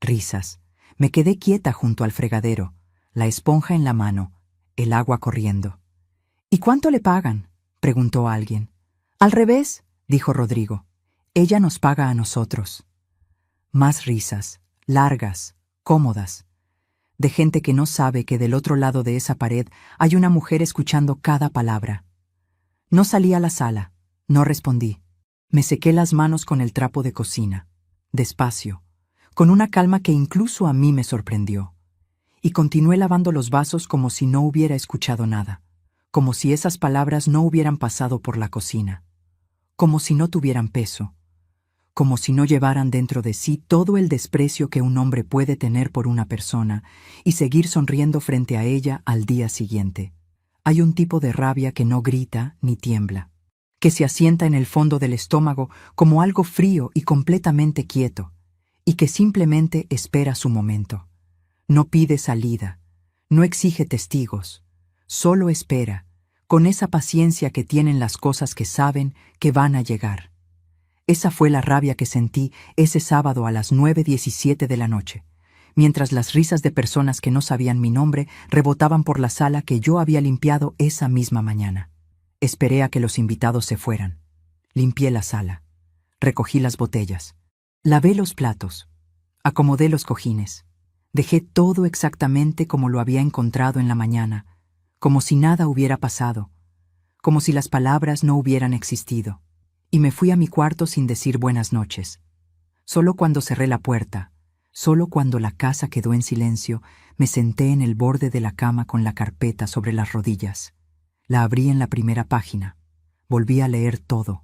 Risas. Me quedé quieta junto al fregadero, la esponja en la mano, el agua corriendo. «¿Y cuánto le pagan?», preguntó alguien. «Al revés», dijo Rodrigo. «Ella nos paga a nosotros». Más risas, largas, cómodas, de gente que no sabe que del otro lado de esa pared hay una mujer escuchando cada palabra. No salí a la sala, no respondí. Me sequé las manos con el trapo de cocina, despacio, con una calma que incluso a mí me sorprendió. Y continué lavando los vasos como si no hubiera escuchado nada, como si esas palabras no hubieran pasado por la cocina. Como si no tuvieran peso, como si no llevaran dentro de sí todo el desprecio que un hombre puede tener por una persona y seguir sonriendo frente a ella al día siguiente. Hay un tipo de rabia que no grita ni tiembla, que se asienta en el fondo del estómago como algo frío y completamente quieto, y que simplemente espera su momento. No pide salida, no exige testigos, solo espera, con esa paciencia que tienen las cosas que saben que van a llegar. Esa fue la rabia que sentí ese sábado a las 9:17 de la noche, mientras las risas de personas que no sabían mi nombre rebotaban por la sala que yo había limpiado esa misma mañana. Esperé a que los invitados se fueran. Limpié la sala. Recogí las botellas. Lavé los platos. Acomodé los cojines. Dejé todo exactamente como lo había encontrado en la mañana, como si nada hubiera pasado, como si las palabras no hubieran existido. Y me fui a mi cuarto sin decir buenas noches. Solo cuando cerré la puerta, solo cuando la casa quedó en silencio, me senté en el borde de la cama con la carpeta sobre las rodillas. La abrí en la primera página. Volví a leer todo: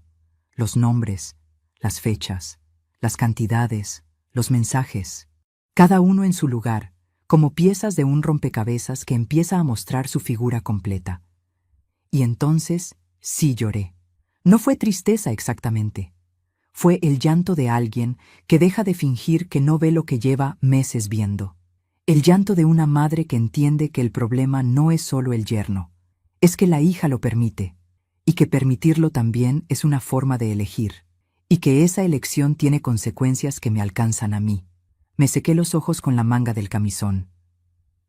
los nombres, las fechas, las cantidades, los mensajes, cada uno en su lugar, como piezas de un rompecabezas que empieza a mostrar su figura completa. Y entonces sí lloré. No fue tristeza exactamente. Fue el llanto de alguien que deja de fingir que no ve lo que lleva meses viendo. El llanto de una madre que entiende que el problema no es solo el yerno, es que la hija lo permite, y que permitirlo también es una forma de elegir, y que esa elección tiene consecuencias que me alcanzan a mí. Me sequé los ojos con la manga del camisón.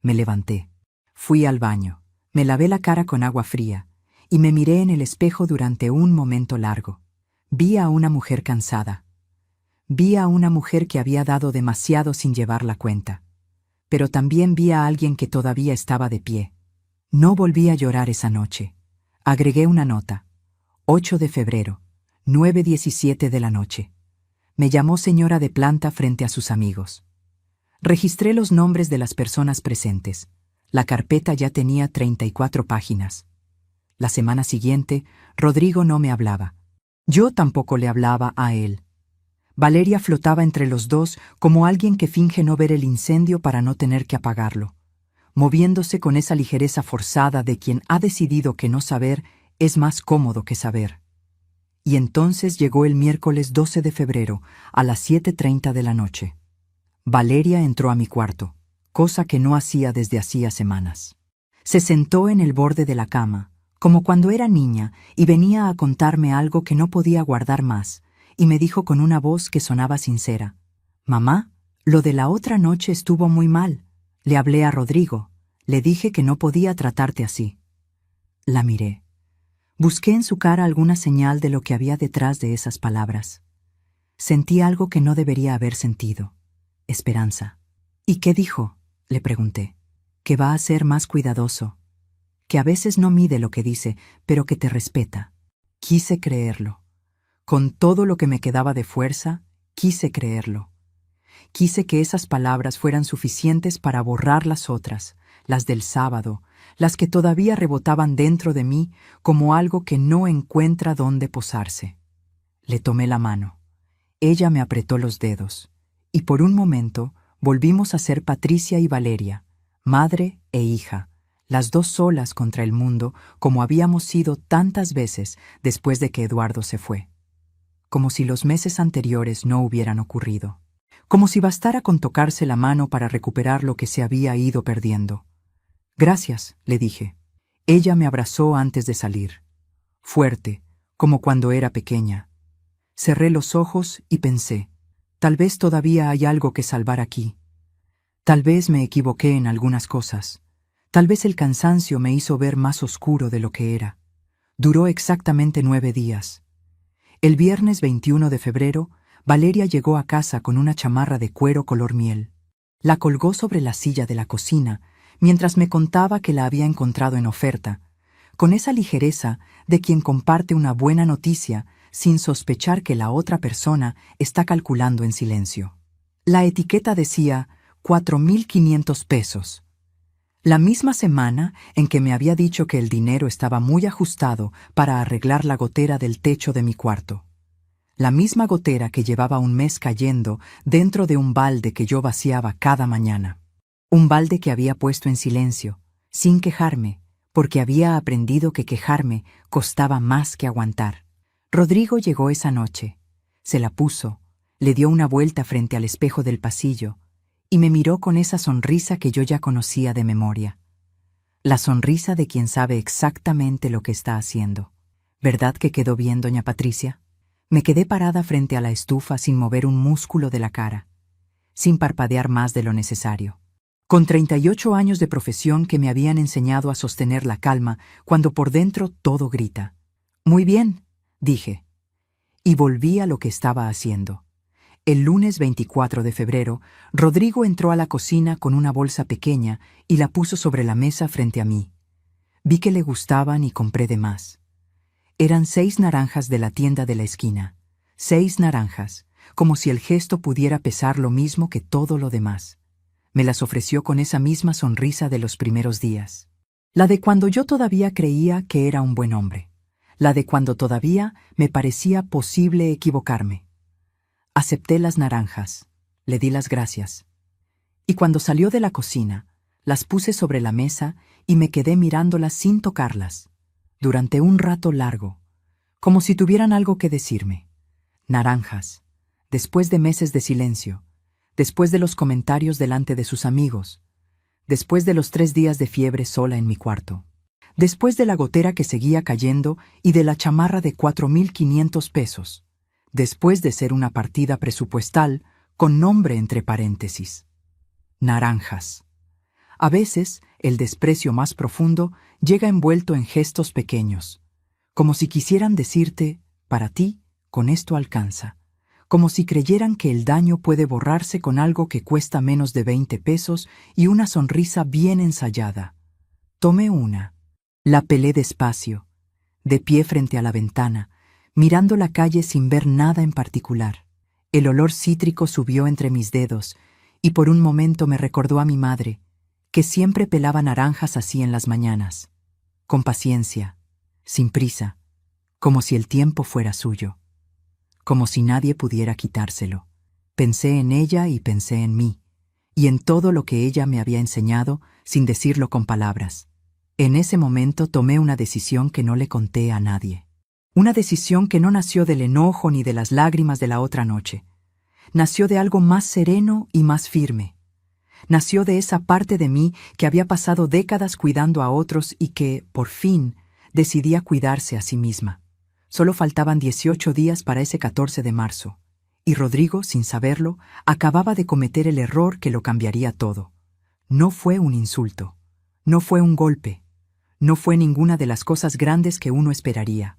Me levanté. Fui al baño. Me lavé la cara con agua fría, y me miré en el espejo durante un momento largo. Vi a una mujer cansada. Vi a una mujer que había dado demasiado sin llevar la cuenta. Pero también vi a alguien que todavía estaba de pie. No volví a llorar esa noche. Agregué una nota. 8 de febrero, 9:17 de la noche. Me llamó señora de planta frente a sus amigos. Registré los nombres de las personas presentes. La carpeta ya tenía 34 páginas. La semana siguiente, Rodrigo no me hablaba. Yo tampoco le hablaba a él. Valeria flotaba entre los dos como alguien que finge no ver el incendio para no tener que apagarlo, moviéndose con esa ligereza forzada de quien ha decidido que no saber es más cómodo que saber. Y entonces llegó el miércoles 12 de febrero, a las 7:30 de la noche. Valeria entró a mi cuarto, cosa que no hacía desde hacía semanas. Se sentó en el borde de la cama, como cuando era niña, y venía a contarme algo que no podía guardar más, y me dijo con una voz que sonaba sincera: «Mamá, lo de la otra noche estuvo muy mal. Le hablé a Rodrigo, le dije que no podía tratarte así». La miré. Busqué en su cara alguna señal de lo que había detrás de esas palabras. Sentí algo que no debería haber sentido: esperanza. «¿Y qué dijo?», le pregunté. «Que va a ser más cuidadoso, que a veces no mide lo que dice, pero que te respeta». Quise creerlo. Con todo lo que me quedaba de fuerza, quise creerlo. Quise que esas palabras fueran suficientes para borrar las otras, las del sábado, las que todavía rebotaban dentro de mí como algo que no encuentra dónde posarse. Le tomé la mano. Ella me apretó los dedos, y por un momento volvimos a ser Patricia y Valeria, madre e hija, las dos solas contra el mundo, como habíamos sido tantas veces después de que Eduardo se fue. Como si los meses anteriores no hubieran ocurrido. Como si bastara con tocarse la mano para recuperar lo que se había ido perdiendo. «Gracias», le dije. Ella me abrazó antes de salir. Fuerte, como cuando era pequeña. Cerré los ojos y pensé: tal vez todavía hay algo que salvar aquí. Tal vez me equivoqué en algunas cosas. Tal vez el cansancio me hizo ver más oscuro de lo que era. Duró exactamente 9 días. El viernes 21 de febrero, Valeria llegó a casa con una chamarra de cuero color miel. La colgó sobre la silla de la cocina, mientras me contaba que la había encontrado en oferta, con esa ligereza de quien comparte una buena noticia sin sospechar que la otra persona está calculando en silencio. La etiqueta decía 4.500 pesos. La misma semana en que me había dicho que el dinero estaba muy ajustado para arreglar la gotera del techo de mi cuarto. La misma gotera que llevaba un mes cayendo dentro de un balde que yo vaciaba cada mañana. Un balde que había puesto en silencio, sin quejarme, porque había aprendido que quejarme costaba más que aguantar. Rodrigo llegó esa noche, se la puso, le dio una vuelta frente al espejo del pasillo, y me miró con esa sonrisa que yo ya conocía de memoria. La sonrisa de quien sabe exactamente lo que está haciendo. ¿Verdad que quedó bien, doña Patricia? Me quedé parada frente a la estufa sin mover un músculo de la cara, sin parpadear más de lo necesario. Con 38 años de profesión que me habían enseñado a sostener la calma cuando por dentro todo grita. «Muy bien», dije. Y volví a lo que estaba haciendo. El lunes 24 de febrero, Rodrigo entró a la cocina con una bolsa pequeña y la puso sobre la mesa frente a mí. Vi que le gustaban y compré de más. Eran 6 naranjas de la tienda de la esquina. 6 naranjas, como si el gesto pudiera pesar lo mismo que todo lo demás. Me las ofreció con esa misma sonrisa de los primeros días. La de cuando yo todavía creía que era un buen hombre. La de cuando todavía me parecía posible equivocarme. Acepté las naranjas, le di las gracias. Y cuando salió de la cocina, las puse sobre la mesa y me quedé mirándolas sin tocarlas, durante un rato largo, como si tuvieran algo que decirme. Naranjas, después de meses de silencio, después de los comentarios delante de sus amigos, después de los 3 días de fiebre sola en mi cuarto, después de la gotera que seguía cayendo y de la chamarra de 4.500 pesos, después de ser una partida presupuestal con nombre entre paréntesis. Naranjas. A veces, el desprecio más profundo llega envuelto en gestos pequeños, como si quisieran decirte, para ti, con esto alcanza, como si creyeran que el daño puede borrarse con algo que cuesta menos de 20 pesos y una sonrisa bien ensayada. Tomé una. La pelé despacio, de pie frente a la ventana, mirando la calle sin ver nada en particular. El olor cítrico subió entre mis dedos y por un momento me recordó a mi madre, que siempre pelaba naranjas así en las mañanas, con paciencia, sin prisa, como si el tiempo fuera suyo, como si nadie pudiera quitárselo. Pensé en ella y pensé en mí, y en todo lo que ella me había enseñado sin decirlo con palabras. En ese momento tomé una decisión que no le conté a nadie. Una decisión que no nació del enojo ni de las lágrimas de la otra noche. Nació de algo más sereno y más firme. Nació de esa parte de mí que había pasado décadas cuidando a otros y que, por fin, decidía cuidarse a sí misma. Solo faltaban 18 días para ese 14 de marzo, y Rodrigo, sin saberlo, acababa de cometer el error que lo cambiaría todo. No fue un insulto, no fue un golpe, no fue ninguna de las cosas grandes que uno esperaría.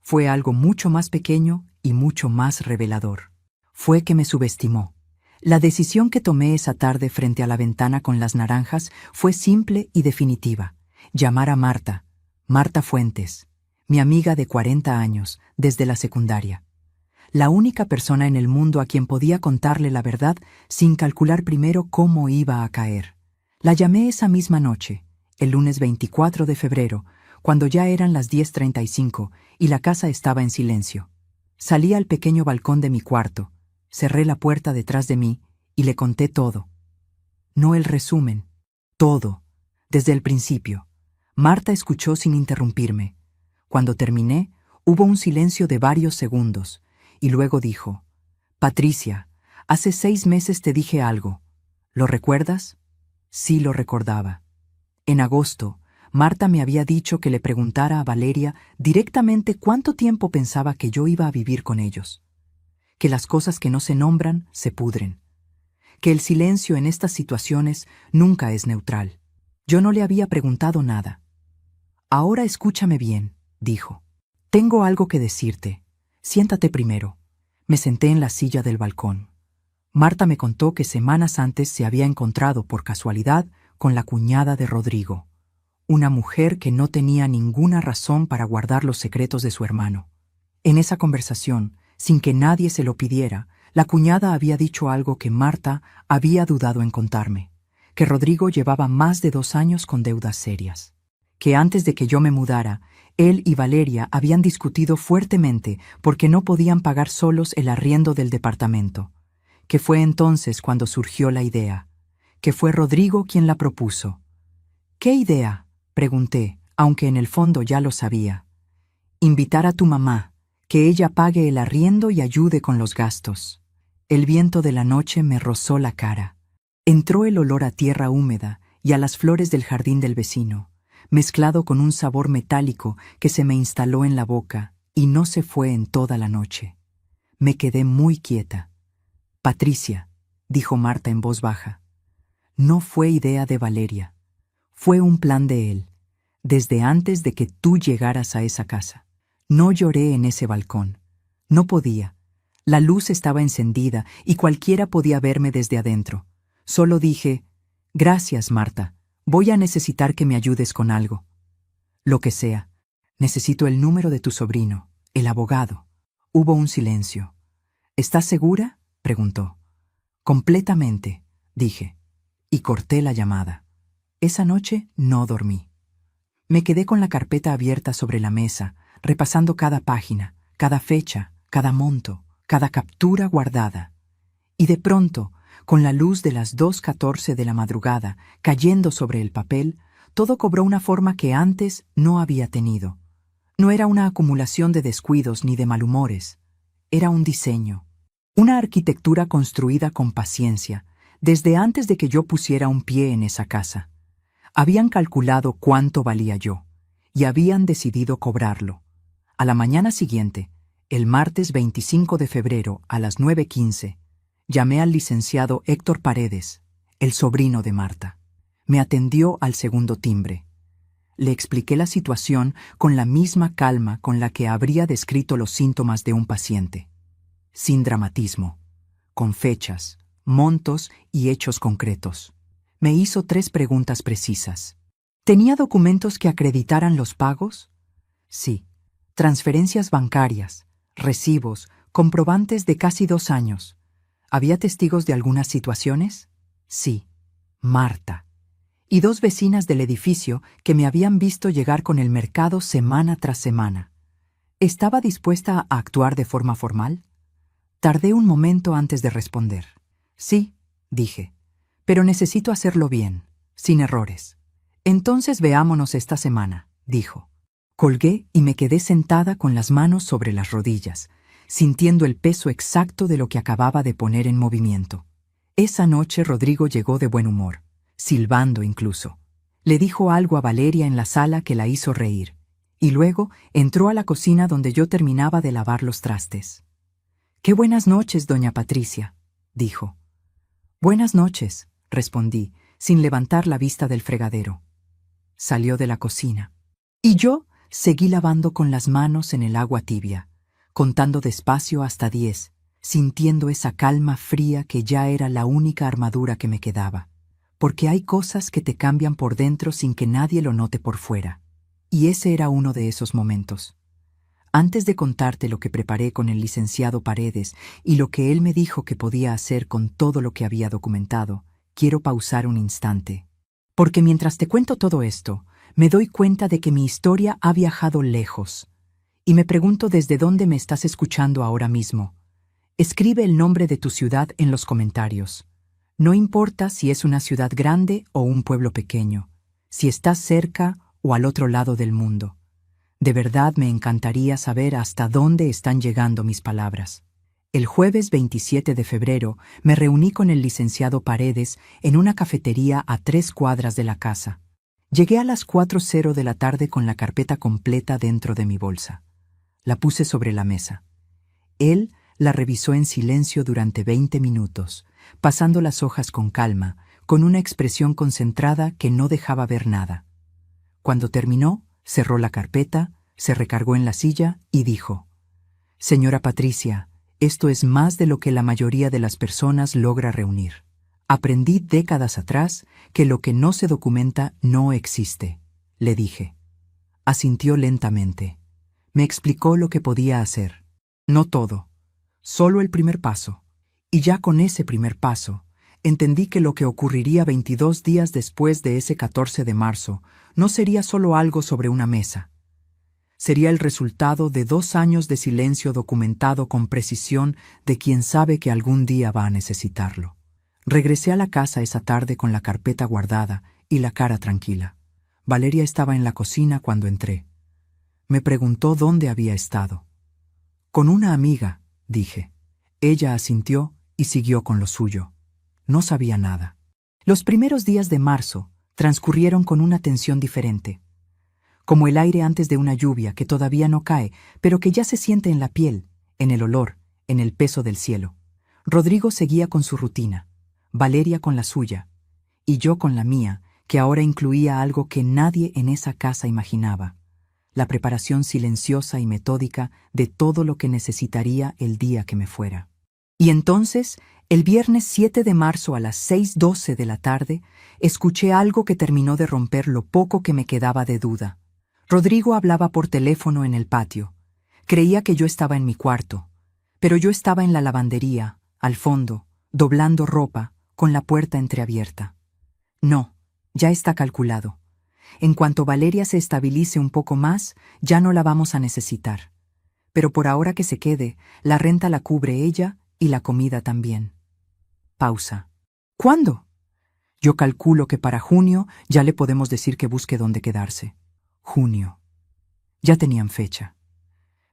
Fue algo mucho más pequeño y mucho más revelador. Fue que me subestimó. La decisión que tomé esa tarde frente a la ventana con las naranjas fue simple y definitiva. Llamar a Marta, Marta Fuentes, mi amiga de 40 años, desde la secundaria. La única persona en el mundo a quien podía contarle la verdad sin calcular primero cómo iba a caer. La llamé esa misma noche, el lunes 24 de febrero, cuando ya eran las 10:35 y la casa estaba en silencio. Salí al pequeño balcón de mi cuarto, cerré la puerta detrás de mí y le conté todo. No el resumen, todo, desde el principio. Marta escuchó sin interrumpirme. Cuando terminé, hubo un silencio de varios segundos, y luego dijo, «Patricia, hace 6 meses te dije algo. ¿Lo recuerdas?» Sí lo recordaba. En agosto, Marta me había dicho que le preguntara a Valeria directamente cuánto tiempo pensaba que yo iba a vivir con ellos. Que las cosas que no se nombran se pudren. Que el silencio en estas situaciones nunca es neutral. Yo no le había preguntado nada. «Ahora escúchame bien», dijo. «Tengo algo que decirte. Siéntate primero». Me senté en la silla del balcón. Marta me contó que semanas antes se había encontrado por casualidad con la cuñada de Rodrigo, una mujer que no tenía ninguna razón para guardar los secretos de su hermano. En esa conversación, sin que nadie se lo pidiera, la cuñada había dicho algo que Marta había dudado en contarme, que Rodrigo llevaba más de 2 años con deudas serias, que antes de que yo me mudara, él y Valeria habían discutido fuertemente porque no podían pagar solos el arriendo del departamento, que fue entonces cuando surgió la idea, que fue Rodrigo quien la propuso. «¿Qué idea?», pregunté, aunque en el fondo ya lo sabía. «Invitar a tu mamá, que ella pague el arriendo y ayude con los gastos». El viento de la noche me rozó la cara. Entró el olor a tierra húmeda y a las flores del jardín del vecino, mezclado con un sabor metálico que se me instaló en la boca y no se fue en toda la noche. Me quedé muy quieta. «Patricia», dijo Marta en voz baja, «no fue idea de Valeria. Fue un plan de él, desde antes de que tú llegaras a esa casa. No lloré en ese balcón. No podía. La luz estaba encendida y cualquiera podía verme desde adentro. Solo dije, «Gracias, Marta. Voy a necesitar que me ayudes con algo». «Lo que sea. Necesito el número de tu sobrino, el abogado». Hubo un silencio. «¿Estás segura?», preguntó. «Completamente», dije, y corté la llamada. Esa noche no dormí. Me quedé con la carpeta abierta sobre la mesa, repasando cada página, cada fecha, cada monto, cada captura guardada. Y de pronto, con la luz de las 2:14 de la madrugada cayendo sobre el papel, todo cobró una forma que antes no había tenido. No era una acumulación de descuidos ni de malhumores. Era un diseño. Una arquitectura construida con paciencia, desde antes de que yo pusiera un pie en esa casa. Habían calculado cuánto valía yo, y habían decidido cobrarlo. A la mañana siguiente, el martes 25 de febrero a las 9:15, llamé al licenciado Héctor Paredes, el sobrino de Marta. Me atendió al segundo timbre. Le expliqué la situación con la misma calma con la que habría descrito los síntomas de un paciente. Sin dramatismo, con fechas, montos y hechos concretos. Me hizo 3 preguntas precisas. ¿Tenía documentos que acreditaran los pagos? Sí. Transferencias bancarias, recibos, comprobantes de casi 2 años. ¿Había testigos de algunas situaciones? Sí. Marta. Y 2 vecinas del edificio que me habían visto llegar con el mercado semana tras semana. ¿Estaba dispuesta a actuar de forma formal? Tardé un momento antes de responder. Sí, dije, pero necesito hacerlo bien, sin errores. Entonces veámonos esta semana, dijo. Colgué y me quedé sentada con las manos sobre las rodillas, sintiendo el peso exacto de lo que acababa de poner en movimiento. Esa noche Rodrigo llegó de buen humor, silbando incluso. Le dijo algo a Valeria en la sala que la hizo reír, y luego entró a la cocina donde yo terminaba de lavar los trastes. «Qué buenas noches, doña Patricia», dijo. «Buenas noches», respondí, sin levantar la vista del fregadero. Salió de la cocina. Y yo seguí lavando con las manos en el agua tibia, contando despacio hasta 10, sintiendo esa calma fría que ya era la única armadura que me quedaba. Porque hay cosas que te cambian por dentro sin que nadie lo note por fuera. Y ese era uno de esos momentos. Antes de contarte lo que preparé con el licenciado Paredes y lo que él me dijo que podía hacer con todo lo que había documentado, quiero pausar un instante. Porque mientras te cuento todo esto, me doy cuenta de que mi historia ha viajado lejos. Y me pregunto desde dónde me estás escuchando ahora mismo. Escribe el nombre de tu ciudad en los comentarios. No importa si es una ciudad grande o un pueblo pequeño, si estás cerca o al otro lado del mundo. De verdad me encantaría saber hasta dónde están llegando mis palabras. El jueves 27 de febrero me reuní con el licenciado Paredes en una cafetería a 3 cuadras de la casa. Llegué a las 4:00 de la tarde con la carpeta completa dentro de mi bolsa. La puse sobre la mesa. Él la revisó en silencio durante 20 minutos, pasando las hojas con calma, con una expresión concentrada que no dejaba ver nada. Cuando terminó, cerró la carpeta, se recargó en la silla y dijo: «Señora Patricia, esto es más de lo que la mayoría de las personas logra reunir. Aprendí décadas atrás que lo que no se documenta no existe», le dije. Asintió lentamente. Me explicó lo que podía hacer. No todo, solo el primer paso. Y ya con ese primer paso, entendí que lo que ocurriría 22 días después de ese 14 de marzo no sería solo algo sobre una mesa. Sería el resultado de 2 años de silencio documentado con precisión de quien sabe que algún día va a necesitarlo. Regresé a la casa esa tarde con la carpeta guardada y la cara tranquila. Valeria estaba en la cocina cuando entré. Me preguntó dónde había estado. «Con una amiga», dije. Ella asintió y siguió con lo suyo. No sabía nada. Los primeros días de marzo transcurrieron con una tensión diferente. Como el aire antes de una lluvia que todavía no cae, pero que ya se siente en la piel, en el olor, en el peso del cielo. Rodrigo seguía con su rutina, Valeria con la suya, y yo con la mía, que ahora incluía algo que nadie en esa casa imaginaba. la preparación silenciosa y metódica de todo lo que necesitaría el día que me fuera. Y entonces, el viernes 7 de marzo a las 6:12 de la tarde, escuché algo que terminó de romper lo poco que me quedaba de duda. Rodrigo hablaba por teléfono en el patio. Creía que yo estaba en mi cuarto, pero yo estaba en la lavandería, al fondo, doblando ropa, con la puerta entreabierta. No, ya está calculado. En cuanto Valeria se estabilice un poco más, ya no la vamos a necesitar. Pero por ahora que se quede, la renta la cubre ella y la comida también. Pausa. ¿Cuándo? Yo calculo que para junio ya le podemos decir que busque dónde quedarse. Junio. Ya tenían fecha.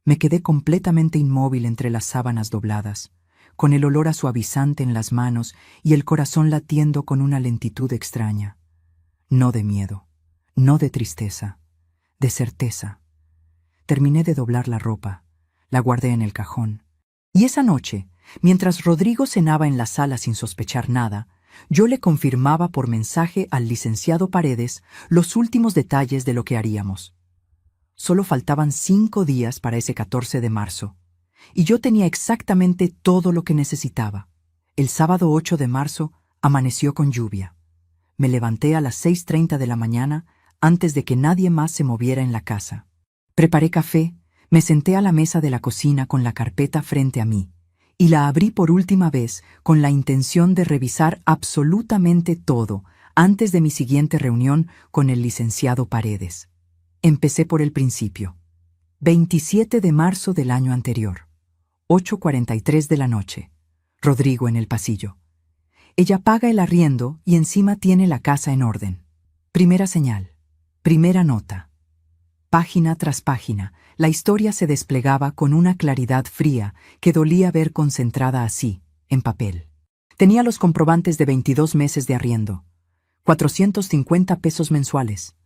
Me quedé completamente inmóvil entre las sábanas dobladas, con el olor a suavizante en las manos y el corazón latiendo con una lentitud extraña. No de miedo, no de tristeza, de certeza. Terminé de doblar la ropa, la guardé en el cajón. Y esa noche, mientras Rodrigo cenaba en la sala sin sospechar nada, yo le confirmaba por mensaje al licenciado Paredes los últimos detalles de lo que haríamos. Solo faltaban 5 días para ese 14 de marzo, y yo tenía exactamente todo lo que necesitaba. El sábado 8 de marzo amaneció con lluvia. Me levanté a las 6:30 de la mañana antes de que nadie más se moviera en la casa. Preparé café, me senté a la mesa de la cocina con la carpeta frente a mí, y la abrí por última vez con la intención de revisar absolutamente todo antes de mi siguiente reunión con el licenciado Paredes. Empecé por el principio. 27 de marzo del año anterior. 8:43 de la noche. Rodrigo en el pasillo. Ella paga el arriendo y encima tiene la casa en orden. Primera señal. Primera nota. Página tras página, la historia se desplegaba con una claridad fría que dolía ver concentrada así, en papel. Tenía los comprobantes de 22 meses de arriendo. 450 pesos mensuales.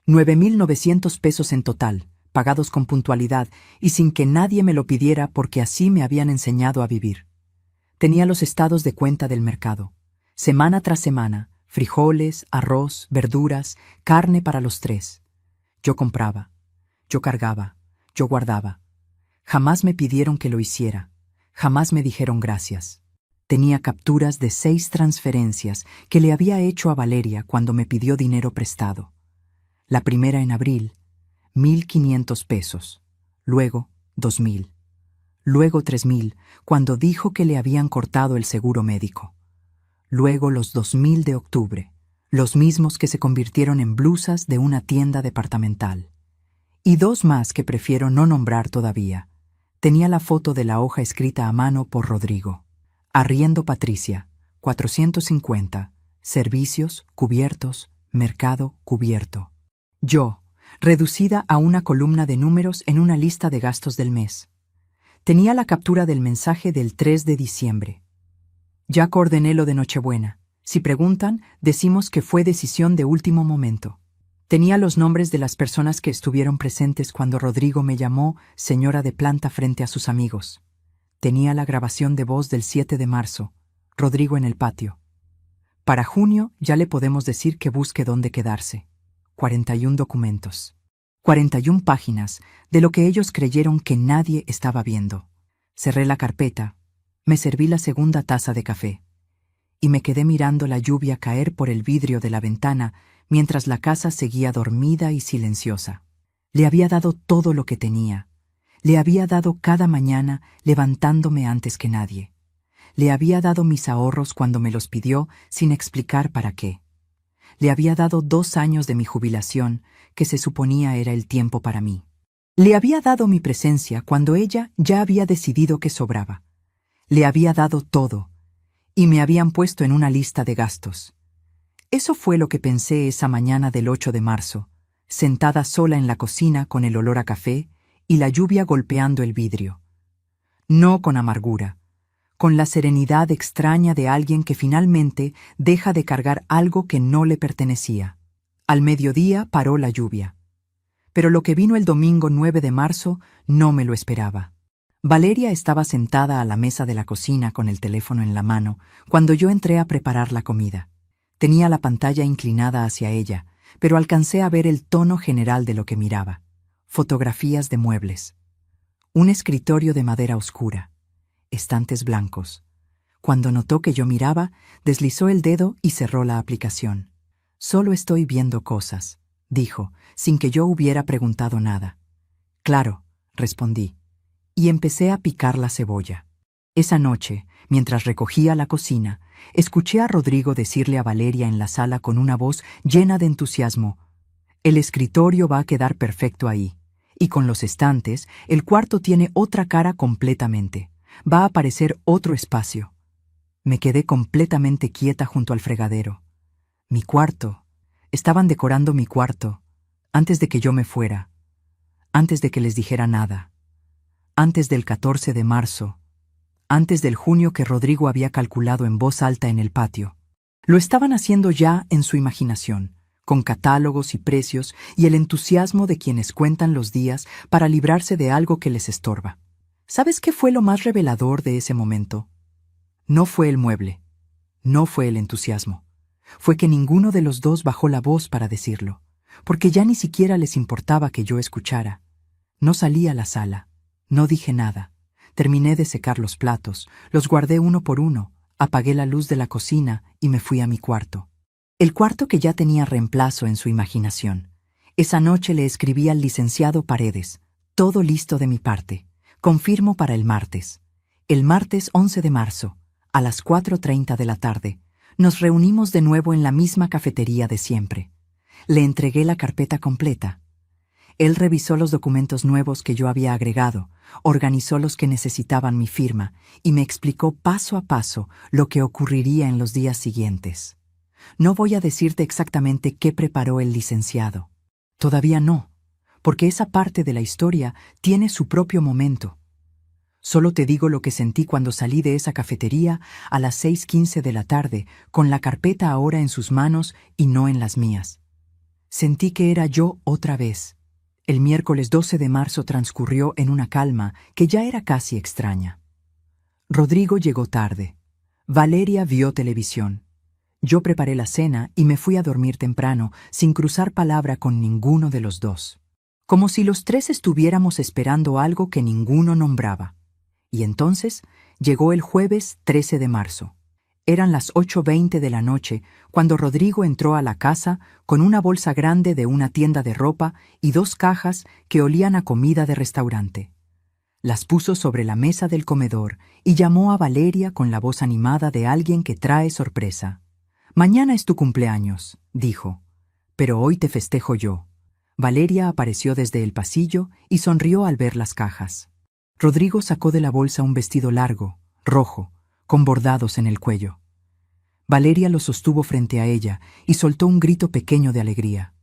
9,900 pesos en total, pagados con puntualidad y sin que nadie me lo pidiera porque así me habían enseñado a vivir. Tenía los estados de cuenta del mercado. Semana tras semana, frijoles, arroz, verduras, carne para los 3. Yo compraba, yo cargaba, yo guardaba. Jamás me pidieron que lo hiciera, jamás me dijeron gracias. Tenía capturas de 6 transferencias que le había hecho a Valeria cuando me pidió dinero prestado. La primera en abril, 1,500 pesos, luego 2,000, luego 3,000 cuando dijo que le habían cortado el seguro médico. Luego los 2,000 de octubre, los mismos que se convirtieron en blusas de una tienda departamental. Y 2 más que prefiero no nombrar todavía. Tenía la foto de la hoja escrita a mano por Rodrigo. Arriendo Patricia, 450, servicios, cubiertos, mercado, cubierto. Yo, reducida a una columna de números en una lista de gastos del mes. Tenía la captura del mensaje del 3 de diciembre. Ya coordiné lo de Nochebuena. Si preguntan, decimos que fue decisión de último momento. Tenía los nombres de las personas que estuvieron presentes cuando Rodrigo me llamó señora de planta frente a sus amigos. Tenía la grabación de voz del 7 de marzo, Rodrigo en el patio. Para junio ya le podemos decir que busque dónde quedarse. 41 documentos. 41 páginas de lo que ellos creyeron que nadie estaba viendo. Cerré la carpeta, me serví la segunda taza de café y me quedé mirando la lluvia caer por el vidrio de la ventana mientras la casa seguía dormida y silenciosa. Le había dado todo lo que tenía. Le había dado cada mañana levantándome antes que nadie. Le había dado mis ahorros cuando me los pidió sin explicar para qué. Le había dado 2 años de mi jubilación, que se suponía era el tiempo para mí. Le había dado mi presencia cuando ella ya había decidido que sobraba. Le había dado todo, y me habían puesto en una lista de gastos. Eso fue lo que pensé esa mañana del 8 de marzo, sentada sola en la cocina con el olor a café y la lluvia golpeando el vidrio. No con amargura, con la serenidad extraña de alguien que finalmente deja de cargar algo que no le pertenecía. Al mediodía paró la lluvia. Pero lo que vino el domingo 9 de marzo no me lo esperaba. Valeria estaba sentada a la mesa de la cocina con el teléfono en la mano cuando yo entré a preparar la comida. Tenía la pantalla inclinada hacia ella, pero alcancé a ver el tono general de lo que miraba. fotografías de muebles, un escritorio de madera oscura, estantes blancos. Cuando notó que yo miraba, deslizó el dedo y cerró la aplicación. «Solo estoy viendo cosas», dijo, sin que yo hubiera preguntado nada. «Claro», respondí, y empecé a picar la cebolla. Esa noche, mientras recogía la cocina, escuché a Rodrigo decirle a Valeria en la sala con una voz llena de entusiasmo: «El escritorio va a quedar perfecto ahí. Y con los estantes, el cuarto tiene otra cara completamente. Va a aparecer otro espacio». Me quedé completamente quieta junto al fregadero. Mi cuarto. Estaban decorando mi cuarto, antes de que yo me fuera, antes de que les dijera nada, antes del 14 de marzo, antes del junio que Rodrigo había calculado en voz alta en el patio. Lo estaban haciendo ya en su imaginación, con catálogos y precios y el entusiasmo de quienes cuentan los días para librarse de algo que les estorba. ¿Sabes qué fue lo más revelador de ese momento? No fue el mueble, no fue el entusiasmo. Fue que ninguno de los dos bajó la voz para decirlo, porque ya ni siquiera les importaba que yo escuchara. No salí a la sala, no dije nada. Terminé de secar los platos, los guardé uno por uno, apagué la luz de la cocina y me fui a mi cuarto. El cuarto que ya tenía reemplazo en su imaginación. Esa noche le escribí al licenciado Paredes: «Todo listo de mi parte. Confirmo para el martes. El martes 11 de marzo, a las 4:30 de la tarde, nos reunimos de nuevo en la misma cafetería de siempre». Le entregué la carpeta completa. Él revisó los documentos nuevos que yo había agregado, organizó los que necesitaban mi firma y me explicó paso a paso lo que ocurriría en los días siguientes. No voy a decirte exactamente qué preparó el licenciado. Todavía no, porque esa parte de la historia tiene su propio momento. Solo te digo lo que sentí cuando salí de esa cafetería a las 6:15 de la tarde, con la carpeta ahora en sus manos y no en las mías. Sentí que era yo otra vez. El miércoles 12 de marzo transcurrió en una calma que ya era casi extraña. Rodrigo llegó tarde. Valeria vio televisión. Yo preparé la cena y me fui a dormir temprano, sin cruzar palabra con ninguno de los dos. Como si los tres estuviéramos esperando algo que ninguno nombraba. Y entonces llegó el jueves 13 de marzo. Eran las 8:20 de la noche cuando Rodrigo entró a la casa con una bolsa grande de una tienda de ropa y 2 cajas que olían a comida de restaurante. Las puso sobre la mesa del comedor y llamó a Valeria con la voz animada de alguien que trae sorpresa. «Mañana es tu cumpleaños», dijo, «pero hoy te festejo yo». Valeria apareció desde el pasillo y sonrió al ver las cajas. Rodrigo sacó de la bolsa un vestido largo, rojo, con bordados en el cuello. Valeria lo sostuvo frente a ella y soltó un grito pequeño de alegría.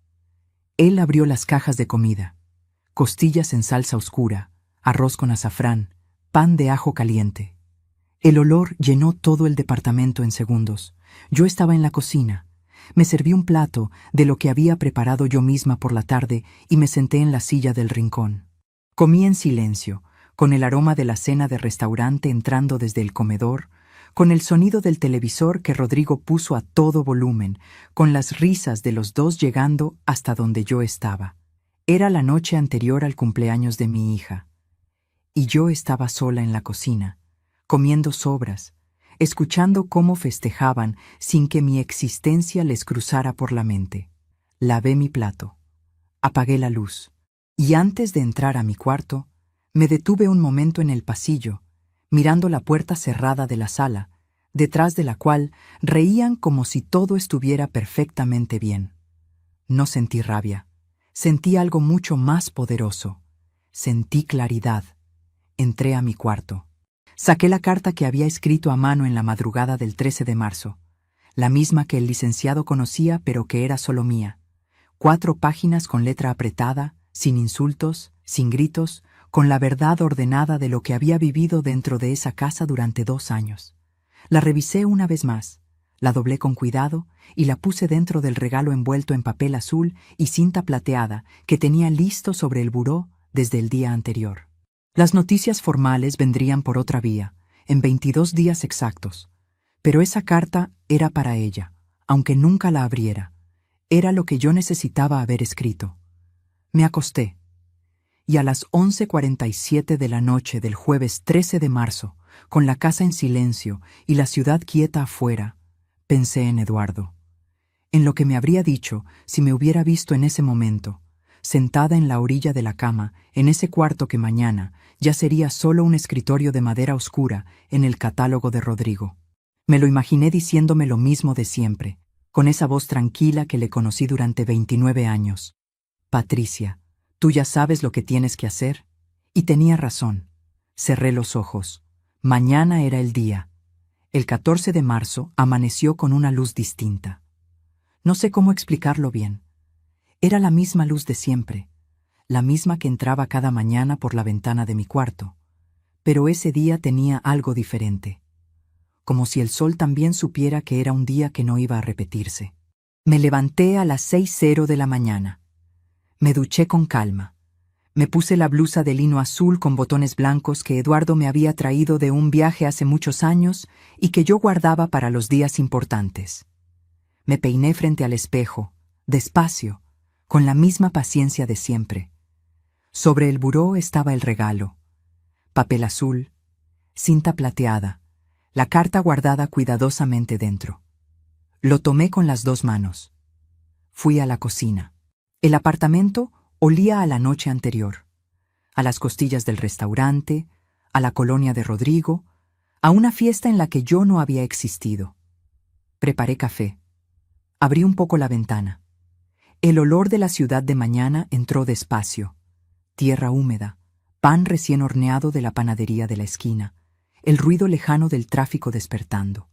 Él abrió las cajas de comida: costillas en salsa oscura, arroz con azafrán, pan de ajo caliente. El olor llenó todo el departamento en segundos. Yo estaba en la cocina. Me serví un plato de lo que había preparado yo misma por la tarde y me senté en la silla del rincón. Comí en silencio, con el aroma de la cena de restaurante entrando desde el comedor, con el sonido del televisor que Rodrigo puso a todo volumen, con las risas de los dos llegando hasta donde yo estaba. Era la noche anterior al cumpleaños de mi hija. Y yo estaba sola en la cocina, comiendo sobras, escuchando cómo festejaban sin que mi existencia les cruzara por la mente. Lavé mi plato, apagué la luz, y antes de entrar a mi cuarto, me detuve un momento en el pasillo, mirando la puerta cerrada de la sala, detrás de la cual reían como si todo estuviera perfectamente bien. No sentí rabia, sentí algo mucho más poderoso. Sentí claridad. Entré a mi cuarto. Saqué la carta que había escrito a mano en la madrugada del 13 de marzo, la misma que el licenciado conocía pero que era solo mía. 4 páginas con letra apretada, sin insultos, sin gritos, con la verdad ordenada de lo que había vivido dentro de esa casa durante 2 años. La revisé una vez más, la doblé con cuidado y la puse dentro del regalo envuelto en papel azul y cinta plateada que tenía listo sobre el buró desde el día anterior. Las noticias formales vendrían por otra vía, en 22 días exactos, pero esa carta era para ella, aunque nunca la abriera. Era lo que yo necesitaba haber escrito. Me acosté. Y a las 11:47 de la noche del jueves 13 de marzo, con la casa en silencio y la ciudad quieta afuera, pensé en Eduardo. En lo que me habría dicho si me hubiera visto en ese momento, sentada en la orilla de la cama, en ese cuarto que mañana ya sería solo un escritorio de madera oscura en el catálogo de Rodrigo. Me lo imaginé diciéndome lo mismo de siempre, con esa voz tranquila que le conocí durante 29 años. Patricia, tú ya sabes lo que tienes que hacer. Y tenía razón. Cerré los ojos. Mañana era el día. El 14 de marzo amaneció con una luz distinta. No sé cómo explicarlo bien. Era la misma luz de siempre, la misma que entraba cada mañana por la ventana de mi cuarto, pero ese día tenía algo diferente, como si el sol también supiera que era un día que no iba a repetirse. Me levanté a las 6:00 de la mañana. Me duché con calma. Me puse la blusa de lino azul con botones blancos que Eduardo me había traído de un viaje hace muchos años y que yo guardaba para los días importantes. Me peiné frente al espejo, despacio, con la misma paciencia de siempre. Sobre el buró estaba el regalo. Papel azul, cinta plateada, la carta guardada cuidadosamente dentro. Lo tomé con las 2 manos. Fui a la cocina. El apartamento olía a la noche anterior, a las costillas del restaurante, a la colonia de Rodrigo, a una fiesta en la que yo no había existido. Preparé café. Abrí un poco la ventana. El olor de la ciudad de mañana entró despacio. Tierra húmeda, pan recién horneado de la panadería de la esquina, el ruido lejano del tráfico despertando.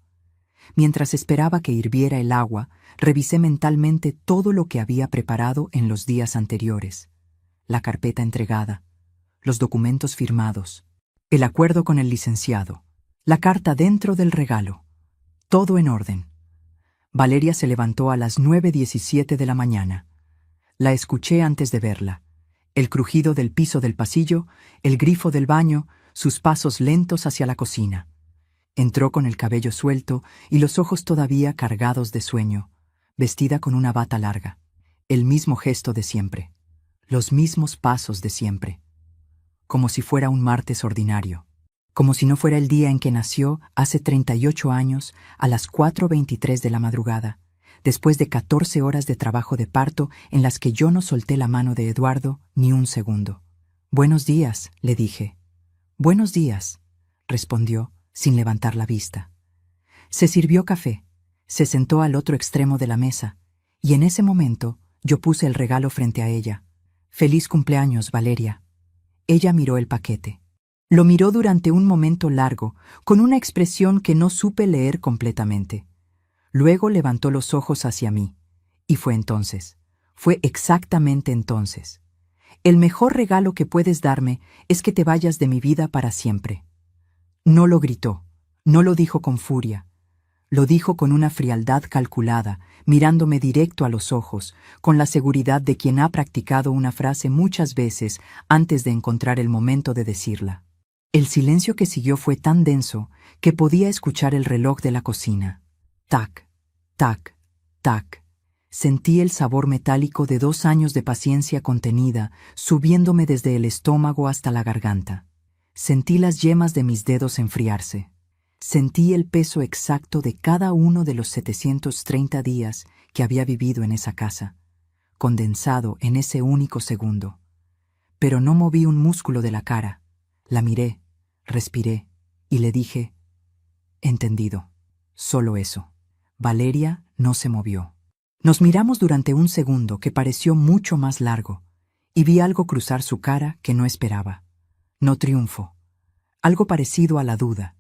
Mientras esperaba que hirviera el agua, revisé mentalmente todo lo que había preparado en los días anteriores. La carpeta entregada, los documentos firmados, el acuerdo con el licenciado, la carta dentro del regalo. Todo en orden. Valeria se levantó a las 9:17 de la mañana. La escuché antes de verla. El crujido del piso del pasillo, el grifo del baño, sus pasos lentos hacia la cocina. Entró con el cabello suelto y los ojos todavía cargados de sueño, vestida con una bata larga. El mismo gesto de siempre. Los mismos pasos de siempre. Como si fuera un martes ordinario. Como si no fuera el día en que nació hace 38 años a las 4:23 de la madrugada, después de 14 horas de trabajo de parto en las que yo no solté la mano de Eduardo ni un segundo. «Buenos días», le dije. «Buenos días», respondió, sin levantar la vista. Se sirvió café, se sentó al otro extremo de la mesa, y en ese momento yo puse el regalo frente a ella. «Feliz cumpleaños, Valeria». Ella miró el paquete. Lo miró durante un momento largo, con una expresión que no supe leer completamente. Luego levantó los ojos hacia mí, y fue exactamente entonces. «El mejor regalo que puedes darme es que te vayas de mi vida para siempre». No lo gritó, no lo dijo con furia. Lo dijo con una frialdad calculada, mirándome directo a los ojos, con la seguridad de quien ha practicado una frase muchas veces antes de encontrar el momento de decirla. El silencio que siguió fue tan denso que podía escuchar el reloj de la cocina. Tac, tac, tac. Sentí el sabor metálico de 2 años de paciencia contenida subiéndome desde el estómago hasta la garganta. Sentí las yemas de mis dedos enfriarse. Sentí el peso exacto de cada uno de los 730 días que había vivido en esa casa, condensado en ese único segundo. Pero no moví un músculo de la cara. La miré, respiré y le dije, «Entendido». Solo eso. Valeria no se movió. Nos miramos durante un segundo que pareció mucho más largo, y vi algo cruzar su cara que no esperaba. No triunfo. Algo parecido a la duda.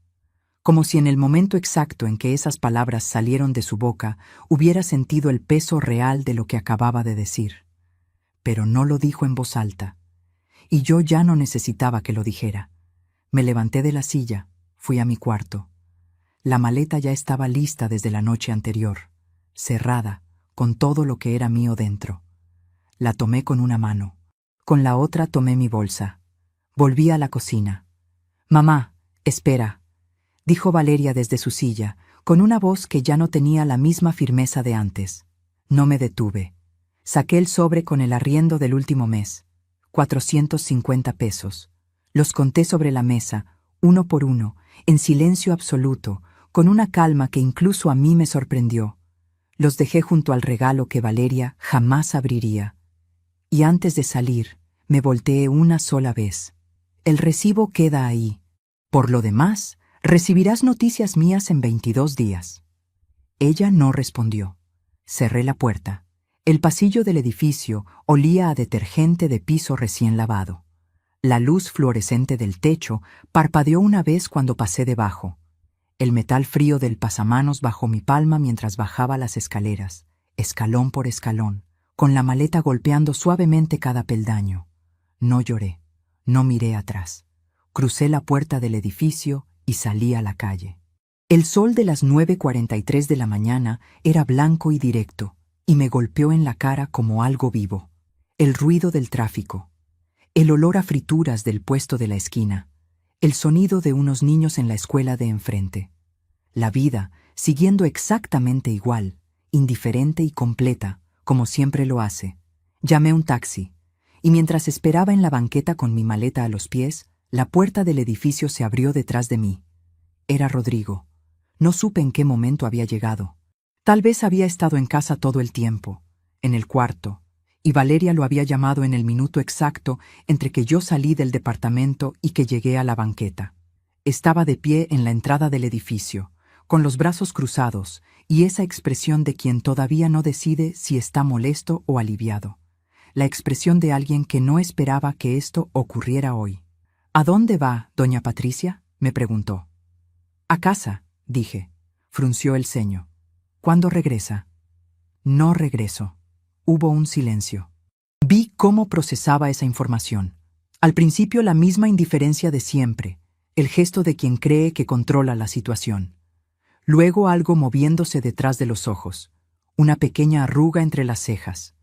Como si en el momento exacto en que esas palabras salieron de su boca hubiera sentido el peso real de lo que acababa de decir. Pero no lo dijo en voz alta. Y yo ya no necesitaba que lo dijera. Me levanté de la silla, fui a mi cuarto. La maleta ya estaba lista desde la noche anterior, cerrada, con todo lo que era mío dentro. La tomé con una mano. Con la otra tomé mi bolsa. Volví a la cocina. «Mamá, espera», dijo Valeria desde su silla, con una voz que ya no tenía la misma firmeza de antes. No me detuve. Saqué el sobre con el arriendo del último mes. 450 pesos. Los conté sobre la mesa, uno por uno, en silencio absoluto, con una calma que incluso a mí me sorprendió. Los dejé junto al regalo que Valeria jamás abriría. Y antes de salir, me volteé una sola vez. El recibo queda ahí. Por lo demás, recibirás noticias mías en 22 días. Ella no respondió. Cerré la puerta. El pasillo del edificio olía a detergente de piso recién lavado. La luz fluorescente del techo parpadeó una vez cuando pasé debajo. El metal frío del pasamanos bajo mi palma mientras bajaba las escaleras, escalón por escalón, con la maleta golpeando suavemente cada peldaño. No lloré, no miré atrás. Crucé la puerta del edificio y salí a la calle. El sol de las 9:43 de la mañana era blanco y directo, y me golpeó en la cara como algo vivo. El ruido del tráfico, el olor a frituras del puesto de la esquina, el sonido de unos niños en la escuela de enfrente. La vida siguiendo exactamente igual, indiferente y completa, como siempre lo hace. Llamé un taxi, y mientras esperaba en la banqueta con mi maleta a los pies, la puerta del edificio se abrió detrás de mí. Era Rodrigo. No supe en qué momento había llegado. Tal vez había estado en casa todo el tiempo, en el cuarto, y Valeria lo había llamado en el minuto exacto entre que yo salí del departamento y que llegué a la banqueta. Estaba de pie en la entrada del edificio, con los brazos cruzados y esa expresión de quien todavía no decide si está molesto o aliviado. La expresión de alguien que no esperaba que esto ocurriera hoy. ¿A dónde va, doña Patricia?, me preguntó. A casa, dije. Frunció el ceño. ¿Cuándo regresa? No regreso. Hubo un silencio. Vi cómo procesaba esa información. Al principio la misma indiferencia de siempre, el gesto de quien cree que controla la situación. Luego algo moviéndose detrás de los ojos, una pequeña arruga entre las cejas.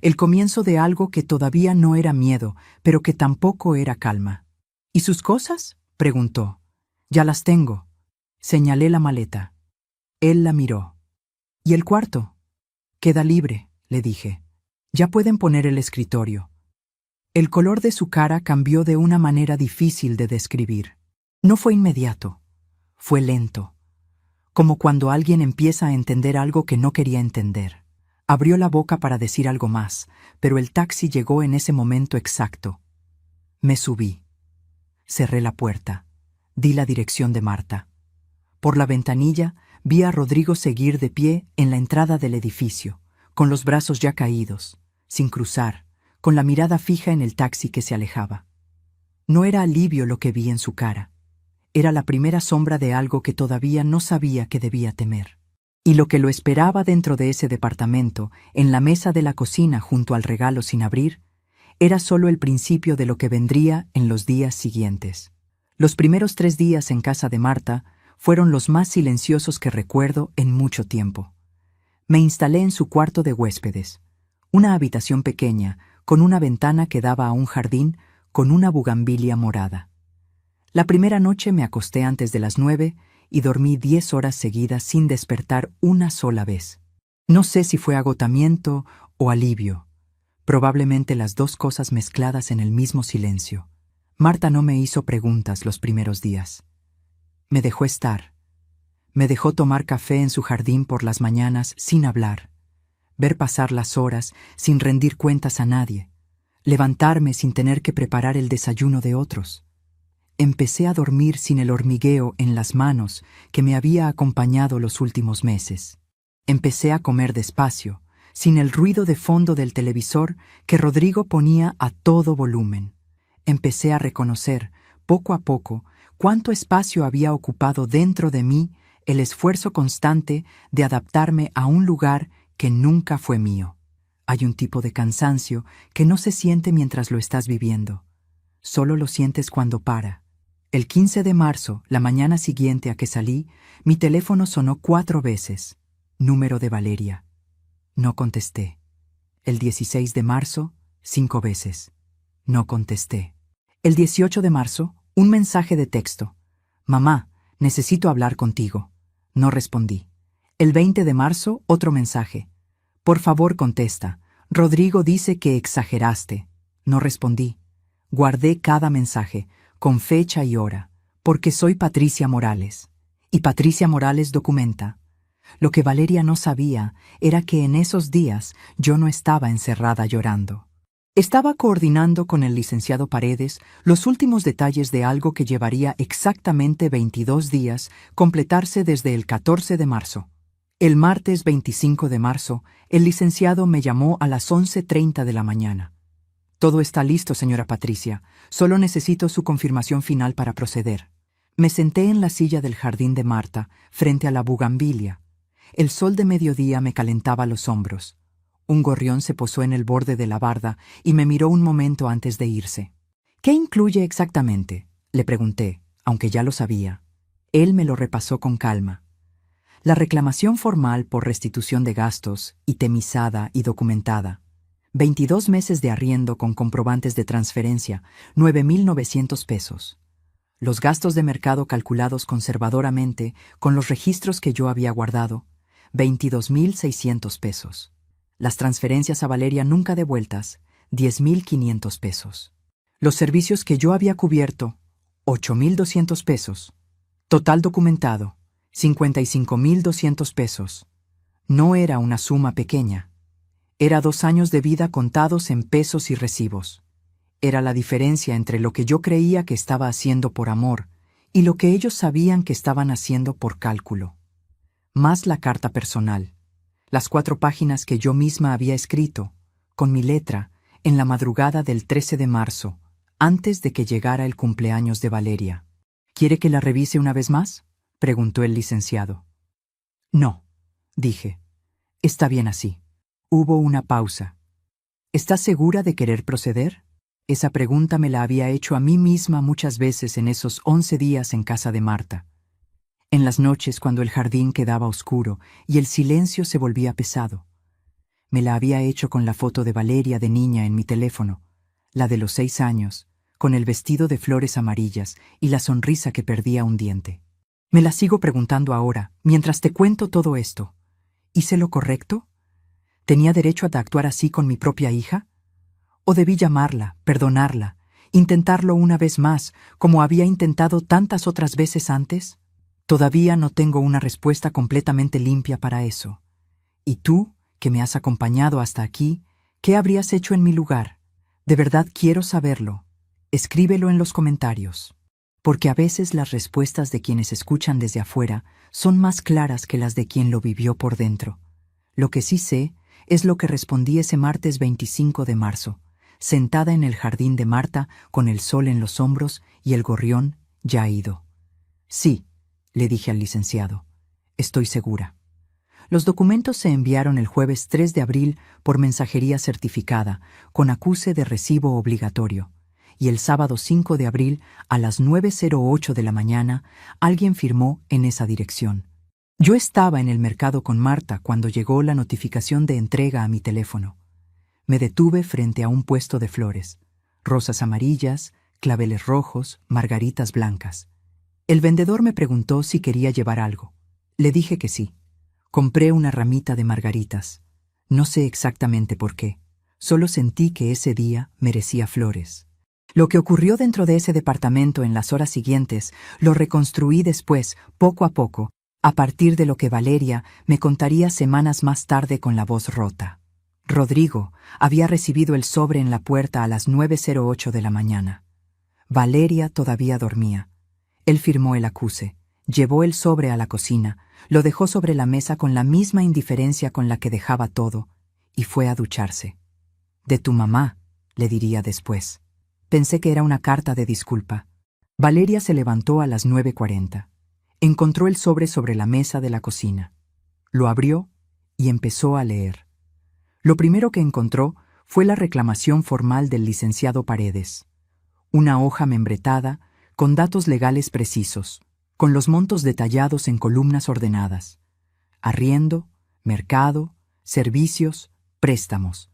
El comienzo de algo que todavía no era miedo, pero que tampoco era calma. ¿Y sus cosas?, preguntó. Ya las tengo. Señalé la maleta. Él la miró. ¿Y el cuarto? Queda libre, le dije. Ya pueden poner el escritorio. El color de su cara cambió de una manera difícil de describir. No fue inmediato. Fue lento. Como cuando alguien empieza a entender algo que no quería entender. Abrió la boca para decir algo más, pero el taxi llegó en ese momento exacto. Me subí. Cerré la puerta. Di la dirección de Marta. Por la ventanilla vi a Rodrigo seguir de pie en la entrada del edificio, con los brazos ya caídos, sin cruzar, con la mirada fija en el taxi que se alejaba. No era alivio lo que vi en su cara. Era la primera sombra de algo que todavía no sabía que debía temer. Y lo que lo esperaba dentro de ese departamento, en la mesa de la cocina junto al regalo sin abrir, era solo el principio de lo que vendría en los días siguientes. Los primeros 3 días en casa de Marta fueron los más silenciosos que recuerdo en mucho tiempo. Me instalé en su cuarto de huéspedes, una habitación pequeña, con una ventana que daba a un jardín con una bugambilia morada. La primera noche me acosté antes de las 9 y dormí 10 horas seguidas sin despertar una sola vez. No sé si fue agotamiento o alivio, probablemente las dos cosas mezcladas en el mismo silencio. Marta no me hizo preguntas los primeros días. Me dejó estar. Me dejó tomar café en su jardín por las mañanas sin hablar, ver pasar las horas sin rendir cuentas a nadie, levantarme sin tener que preparar el desayuno de otros. Empecé a dormir sin el hormigueo en las manos que me había acompañado los últimos meses. Empecé a comer despacio, sin el ruido de fondo del televisor que Rodrigo ponía a todo volumen. Empecé a reconocer, poco a poco, cuánto espacio había ocupado dentro de mí el esfuerzo constante de adaptarme a un lugar que nunca fue mío. Hay un tipo de cansancio que no se siente mientras lo estás viviendo. Solo lo sientes cuando para. El 15 de marzo, la mañana siguiente a que salí, mi teléfono sonó 4 veces. Número de Valeria. No contesté. El 16 de marzo, 5 veces. No contesté. El 18 de marzo, un mensaje de texto. Mamá, necesito hablar contigo. No respondí. El 20 de marzo, otro mensaje. Por favor, contesta. Rodrigo dice que exageraste. No respondí. Guardé cada mensaje, con fecha y hora, porque soy Patricia Morales. Y Patricia Morales documenta. Lo que Valeria no sabía era que en esos días yo no estaba encerrada llorando. Estaba coordinando con el licenciado Paredes los últimos detalles de algo que llevaría exactamente 22 días completarse desde el 14 de marzo. El martes 25 de marzo, el licenciado me llamó a las 11:30 de la mañana. Todo está listo, señora Patricia. Solo necesito su confirmación final para proceder. Me senté en la silla del jardín de Marta, frente a la bugambilia. El sol de mediodía me calentaba los hombros. Un gorrión se posó en el borde de la barda y me miró un momento antes de irse. «¿Qué incluye exactamente?», le pregunté, aunque ya lo sabía. Él me lo repasó con calma. La reclamación formal por restitución de gastos, itemizada y documentada. 22 meses de arriendo con comprobantes de transferencia, 9,900 pesos. Los gastos de mercado calculados conservadoramente con los registros que yo había guardado, 22,600 pesos. Las transferencias a Valeria nunca devueltas, 10,500 pesos. Los servicios que yo había cubierto, 8,200 pesos. Total documentado, 55,200 pesos. No era una suma pequeña. Era 2 años de vida contados en pesos y recibos. Era la diferencia entre lo que yo creía que estaba haciendo por amor y lo que ellos sabían que estaban haciendo por cálculo. Más la carta personal, las 4 páginas que yo misma había escrito, con mi letra, en la madrugada del 13 de marzo, antes de que llegara el cumpleaños de Valeria. «¿Quiere que la revise una vez más?», preguntó el licenciado. «No», dije. «Está bien así». Hubo una pausa. «¿Estás segura de querer proceder?». Esa pregunta me la había hecho a mí misma muchas veces en esos 11 días en casa de Marta. En las noches cuando el jardín quedaba oscuro y el silencio se volvía pesado. Me la había hecho con la foto de Valeria de niña en mi teléfono, la de los 6 años, con el vestido de flores amarillas y la sonrisa que perdía un diente. Me la sigo preguntando ahora, mientras te cuento todo esto. ¿Hice lo correcto? ¿Tenía derecho a actuar así con mi propia hija? ¿O debí llamarla, perdonarla, intentarlo una vez más, como había intentado tantas otras veces antes? Todavía no tengo una respuesta completamente limpia para eso. ¿Y tú, que me has acompañado hasta aquí, qué habrías hecho en mi lugar? De verdad quiero saberlo. Escríbelo en los comentarios. Porque a veces las respuestas de quienes escuchan desde afuera son más claras que las de quien lo vivió por dentro. Lo que sí sé es lo que respondí ese martes 25 de marzo, sentada en el jardín de Marta con el sol en los hombros y el gorrión ya ido. «Sí», le dije al licenciado, «estoy segura». Los documentos se enviaron el jueves 3 de abril por mensajería certificada, con acuse de recibo obligatorio, y el sábado 5 de abril, a las 9:08 de la mañana, alguien firmó en esa dirección. Yo estaba en el mercado con Marta cuando llegó la notificación de entrega a mi teléfono. Me detuve frente a un puesto de flores, rosas amarillas, claveles rojos, margaritas blancas. El vendedor me preguntó si quería llevar algo. Le dije que sí. Compré una ramita de margaritas. No sé exactamente por qué. Solo sentí que ese día merecía flores. Lo que ocurrió dentro de ese departamento en las horas siguientes lo reconstruí después, poco a poco, a partir de lo que Valeria me contaría semanas más tarde con la voz rota. Rodrigo había recibido el sobre en la puerta a las 9:08 de la mañana. Valeria todavía dormía. Él firmó el acuse, llevó el sobre a la cocina, lo dejó sobre la mesa con la misma indiferencia con la que dejaba todo, y fue a ducharse. «De tu mamá», le diría después. Pensé que era una carta de disculpa. Valeria se levantó a las 9:40. Encontró el sobre la mesa de la cocina. Lo abrió y empezó a leer. Lo primero que encontró fue la reclamación formal del licenciado Paredes. Una hoja membretada, con datos legales precisos, con los montos detallados en columnas ordenadas. Arriendo, mercado, servicios, préstamos.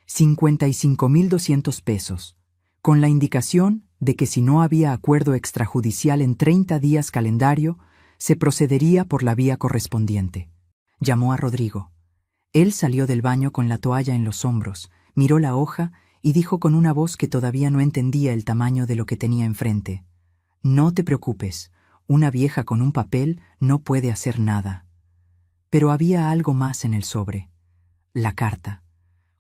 55,200 pesos, con la indicación de que si no había acuerdo extrajudicial en 30 días calendario, se procedería por la vía correspondiente. Llamó a Rodrigo. Él salió del baño con la toalla en los hombros, miró la hoja y dijo con una voz que todavía no entendía el tamaño de lo que tenía enfrente: «No te preocupes, una vieja con un papel no puede hacer nada». Pero había algo más en el sobre. La carta.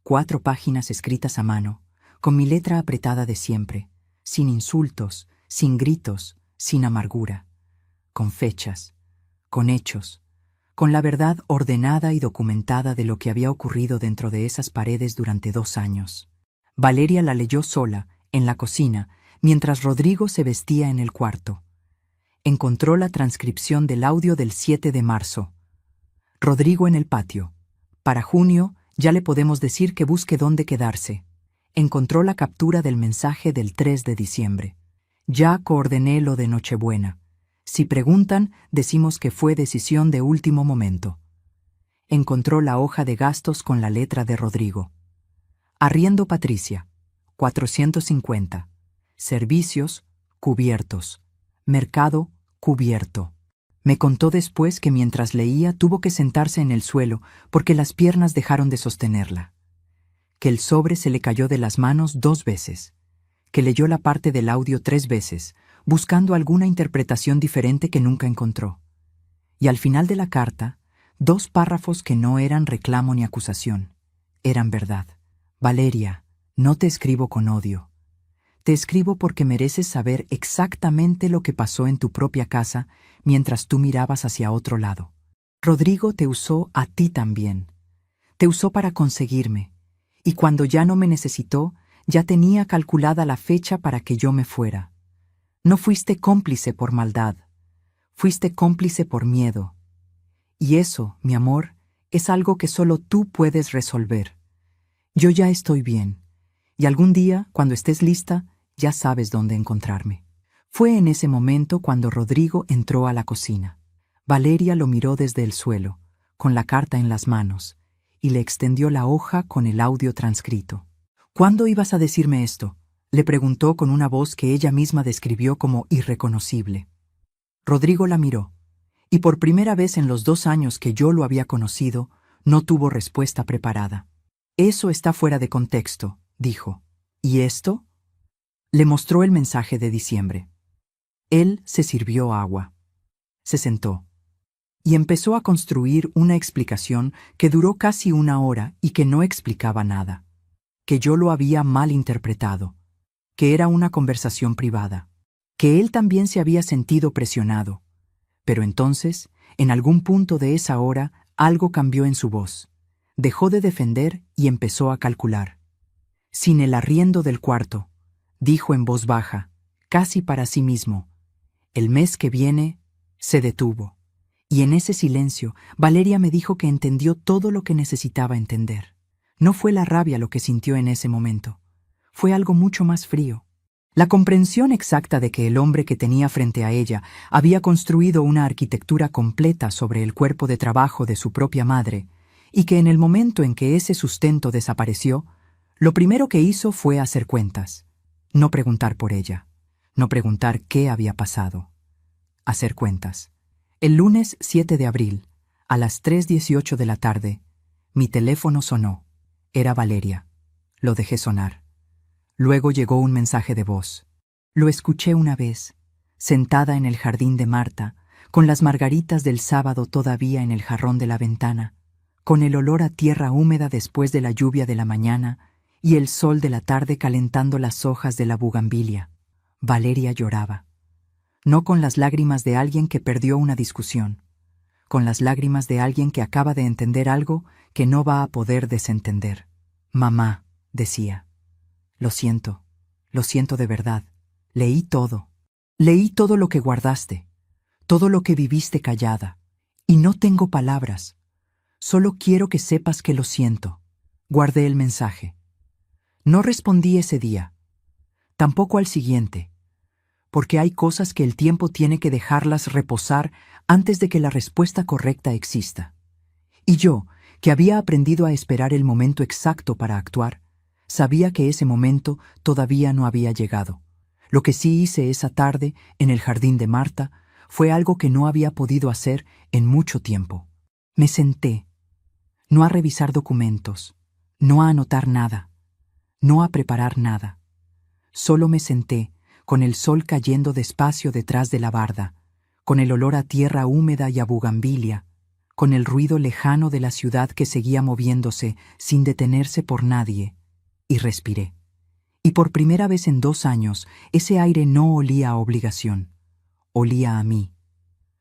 4 páginas escritas a mano, con mi letra apretada de siempre, sin insultos, sin gritos, sin amargura, con fechas, con hechos, con la verdad ordenada y documentada de lo que había ocurrido dentro de esas paredes durante 2 años. Valeria la leyó sola, en la cocina, mientras Rodrigo se vestía en el cuarto. Encontró la transcripción del audio del 7 de marzo. Rodrigo en el patio. Para junio, ya le podemos decir que busque dónde quedarse. Encontró la captura del mensaje del 3 de diciembre. Ya coordiné lo de Nochebuena. Si preguntan, decimos que fue decisión de último momento. Encontró la hoja de gastos con la letra de Rodrigo. Arriendo Patricia, 450. Servicios, cubiertos. Mercado, cubierto. Me contó después que mientras leía tuvo que sentarse en el suelo porque las piernas dejaron de sostenerla. Que el sobre se le cayó de las manos 2 veces. Que leyó la parte del audio 3 veces, buscando alguna interpretación diferente que nunca encontró. Y al final de la carta, 2 párrafos que no eran reclamo ni acusación. Eran verdad. Valeria, no te escribo con odio. Te escribo porque mereces saber exactamente lo que pasó en tu propia casa mientras tú mirabas hacia otro lado. Rodrigo te usó a ti también. Te usó para conseguirme. Y cuando ya no me necesitó, ya tenía calculada la fecha para que yo me fuera. No fuiste cómplice por maldad. Fuiste cómplice por miedo. Y eso, mi amor, es algo que solo tú puedes resolver. Yo ya estoy bien. Y algún día, cuando estés lista, ya sabes dónde encontrarme. Fue en ese momento cuando Rodrigo entró a la cocina. Valeria lo miró desde el suelo, con la carta en las manos, y le extendió la hoja con el audio transcrito. «¿Cuándo ibas a decirme esto?», le preguntó con una voz que ella misma describió como irreconocible. Rodrigo la miró, y por primera vez en los 2 años que yo lo había conocido, no tuvo respuesta preparada. «Eso está fuera de contexto», dijo. «¿Y esto?». Le mostró el mensaje de diciembre. Él se sirvió agua. Se sentó. Y empezó a construir una explicación que duró casi 1 hora y que no explicaba nada. Que yo lo había mal interpretado. Que era una conversación privada. Que él también se había sentido presionado. Pero entonces, en algún punto de esa hora, algo cambió en su voz. Dejó de defender y empezó a calcular. «Sin el arriendo del cuarto», dijo en voz baja, casi para sí mismo. «El mes que viene», se detuvo. Y en ese silencio, Valeria me dijo que entendió todo lo que necesitaba entender. No fue la rabia lo que sintió en ese momento. Fue algo mucho más frío. La comprensión exacta de que el hombre que tenía frente a ella había construido una arquitectura completa sobre el cuerpo de trabajo de su propia madre, y que en el momento en que ese sustento desapareció, lo primero que hizo fue hacer cuentas. No preguntar por ella. No preguntar qué había pasado. Hacer cuentas. El lunes 7 de abril, a las 3:18 de la tarde, mi teléfono sonó. Era Valeria. Lo dejé sonar. Luego llegó un mensaje de voz. Lo escuché una vez, sentada en el jardín de Marta, con las margaritas del sábado todavía en el jarrón de la ventana, con el olor a tierra húmeda después de la lluvia de la mañana y el sol de la tarde calentando las hojas de la bugambilia. Valeria lloraba. No con las lágrimas de alguien que perdió una discusión, con las lágrimas de alguien que acaba de entender algo que no va a poder desentender. «Mamá», decía, lo siento de verdad. Leí todo. Leí todo lo que guardaste, todo lo que viviste callada, y no tengo palabras. Solo quiero que sepas que lo siento». Guardé el mensaje. No respondí ese día, tampoco al siguiente, porque hay cosas que el tiempo tiene que dejarlas reposar antes de que la respuesta correcta exista. Y yo, que había aprendido a esperar el momento exacto para actuar, sabía que ese momento todavía no había llegado. Lo que sí hice esa tarde, en el jardín de Marta, fue algo que no había podido hacer en mucho tiempo. Me senté, no a revisar documentos, no a anotar nada, no a preparar nada. Solo me senté, con el sol cayendo despacio detrás de la barda, con el olor a tierra húmeda y a bugambilia, con el ruido lejano de la ciudad que seguía moviéndose sin detenerse por nadie, y respiré. Y por primera vez en 2 años, ese aire no olía a obligación, olía a mí.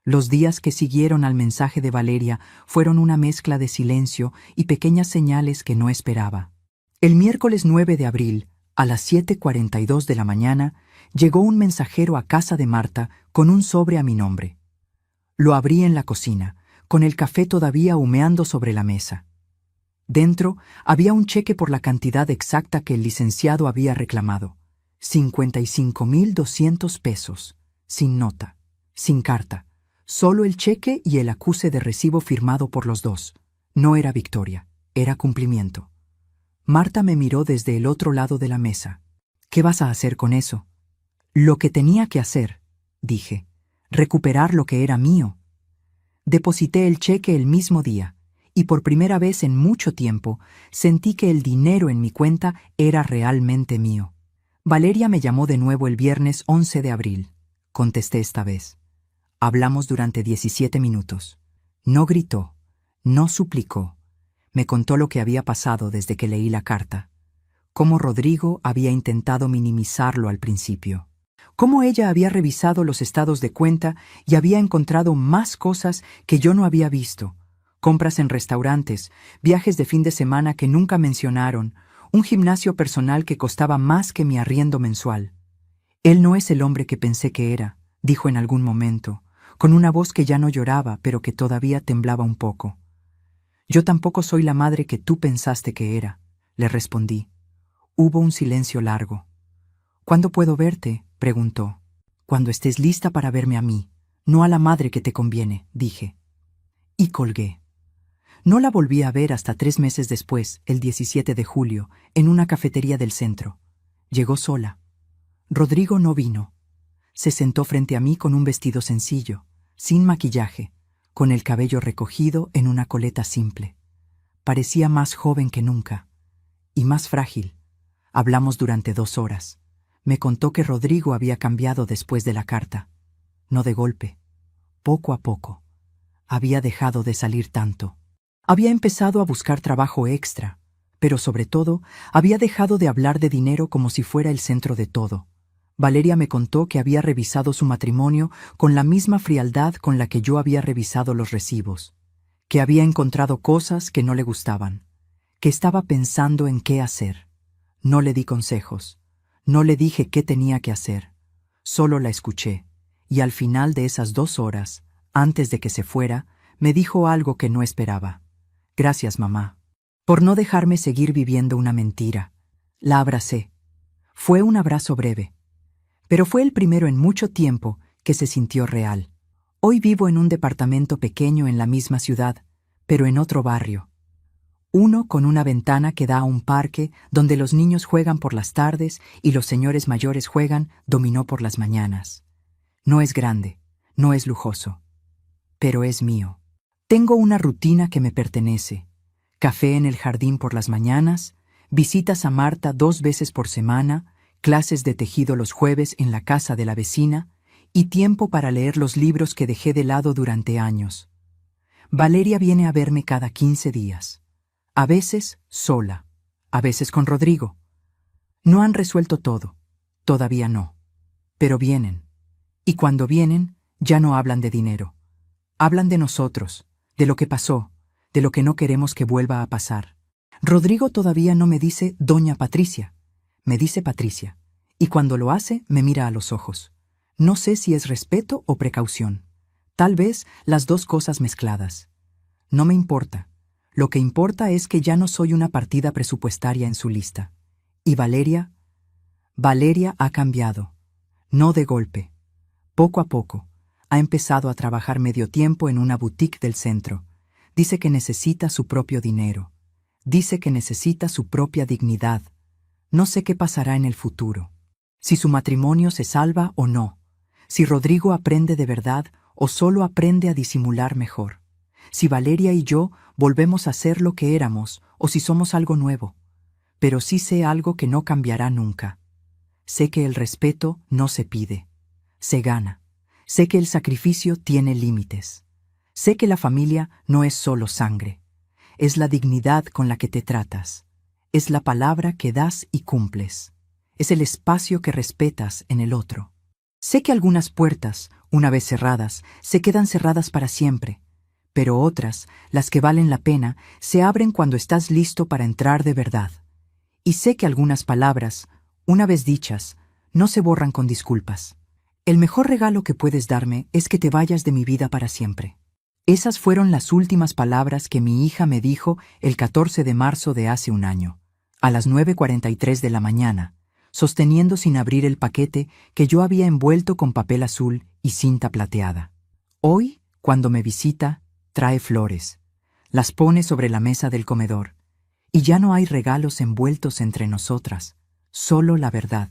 Los días que siguieron al mensaje de Valeria fueron una mezcla de silencio y pequeñas señales que no esperaba. El miércoles 9 de abril, a las 7:42 de la mañana, llegó un mensajero a casa de Marta con un sobre a mi nombre. Lo abrí en la cocina, con el café todavía humeando sobre la mesa. Dentro había un cheque por la cantidad exacta que el licenciado había reclamado: 55,200 pesos, sin nota, sin carta, solo el cheque y el acuse de recibo firmado por los dos. No era victoria, era cumplimiento. Marta me miró desde el otro lado de la mesa. ¿Qué vas a hacer con eso? Lo que tenía que hacer, dije, recuperar lo que era mío. Deposité el cheque el mismo día, y por primera vez en mucho tiempo sentí que el dinero en mi cuenta era realmente mío. Valeria me llamó de nuevo el viernes 11 de abril. Contesté esta vez. Hablamos durante 17 minutos. No gritó, no suplicó. Me contó lo que había pasado desde que leí la carta. Cómo Rodrigo había intentado minimizarlo al principio. Cómo ella había revisado los estados de cuenta y había encontrado más cosas que yo no había visto. Compras en restaurantes, viajes de fin de semana que nunca mencionaron, un gimnasio personal que costaba más que mi arriendo mensual. Él no es el hombre que pensé que era, dijo en algún momento, con una voz que ya no lloraba, pero que todavía temblaba un poco. Yo tampoco soy la madre que tú pensaste que era, le respondí. Hubo un silencio largo. ¿Cuándo puedo verte?, preguntó. Cuando estés lista para verme a mí, no a la madre que te conviene, dije. Y colgué. No la volví a ver hasta 3 meses después, el 17 de julio, en una cafetería del centro. Llegó sola. Rodrigo no vino. Se sentó frente a mí con un vestido sencillo, sin maquillaje, con el cabello recogido en una coleta simple. Parecía más joven que nunca, y más frágil. Hablamos durante 2 horas. Me contó que Rodrigo había cambiado después de la carta. No de golpe, poco a poco. Había dejado de salir tanto. Había empezado a buscar trabajo extra, pero sobre todo, había dejado de hablar de dinero como si fuera el centro de todo. Valeria me contó que había revisado su matrimonio con la misma frialdad con la que yo había revisado los recibos, que había encontrado cosas que no le gustaban, que estaba pensando en qué hacer. No le di consejos, no le dije qué tenía que hacer, solo la escuché, y al final de esas 2 horas, antes de que se fuera, me dijo algo que no esperaba. Gracias, mamá, por no dejarme seguir viviendo una mentira. La abracé. Fue un abrazo breve, pero fue el primero en mucho tiempo que se sintió real. Hoy vivo en un departamento pequeño en la misma ciudad, pero en otro barrio. Uno con una ventana que da a un parque donde los niños juegan por las tardes y los señores mayores juegan dominó por las mañanas. No es grande, no es lujoso, pero es mío. Tengo una rutina que me pertenece. Café en el jardín por las mañanas, visitas a Marta 2 veces por semana, clases de tejido los jueves en la casa de la vecina y tiempo para leer los libros que dejé de lado durante años. Valeria viene a verme cada 15 días. A veces sola, a veces con Rodrigo. No han resuelto todo, todavía no. Pero vienen. Y cuando vienen, ya no hablan de dinero. Hablan de nosotros, de lo que pasó, de lo que no queremos que vuelva a pasar. Rodrigo todavía no me dice Doña Patricia. Me dice Patricia, y cuando lo hace me mira a los ojos. No sé si es respeto o precaución. Tal vez las 2 cosas mezcladas. No me importa. Lo que importa es que ya no soy una partida presupuestaria en su lista. Y Valeria ha cambiado. No de golpe. Poco a poco. Ha empezado a trabajar medio tiempo en una boutique del centro. Dice que necesita su propio dinero. Dice que necesita su propia dignidad. No sé qué pasará en el futuro. Si su matrimonio se salva o no. Si Rodrigo aprende de verdad o solo aprende a disimular mejor. Si Valeria y yo volvemos a ser lo que éramos o si somos algo nuevo. pero sí sé algo que no cambiará nunca. Sé que el respeto no se pide, se gana. Sé que el sacrificio tiene límites. Sé que la familia no es solo sangre. Es la dignidad con la que te tratas. Es la palabra que das y cumples. Es el espacio que respetas en el otro. Sé que algunas puertas, una vez cerradas, se quedan cerradas para siempre, pero otras, las que valen la pena, se abren cuando estás listo para entrar de verdad. Y sé que algunas palabras, una vez dichas, no se borran con disculpas. El mejor regalo que puedes darme es que te vayas de mi vida para siempre. Esas fueron las últimas palabras que mi hija me dijo el 14 de marzo de hace un año, a las 9:43 de la mañana, sosteniendo sin abrir el paquete que yo había envuelto con papel azul y cinta plateada. Hoy, cuando me visita, trae flores. Las pone sobre la mesa del comedor. Y ya no hay regalos envueltos entre nosotras, solo la verdad.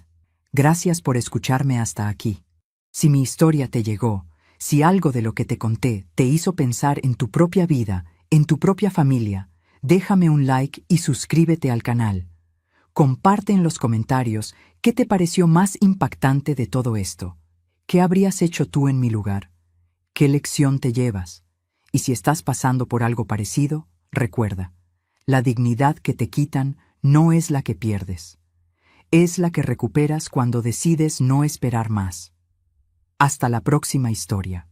Gracias por escucharme hasta aquí. Si mi historia te llegó, si algo de lo que te conté te hizo pensar en tu propia vida, en tu propia familia, déjame un like y suscríbete al canal. Comparte en los comentarios qué te pareció más impactante de todo esto. ¿Qué habrías hecho tú en mi lugar? ¿Qué lección te llevas? Y si estás pasando por algo parecido, recuerda, la dignidad que te quitan no es la que pierdes. Es la que recuperas cuando decides no esperar más. Hasta la próxima historia.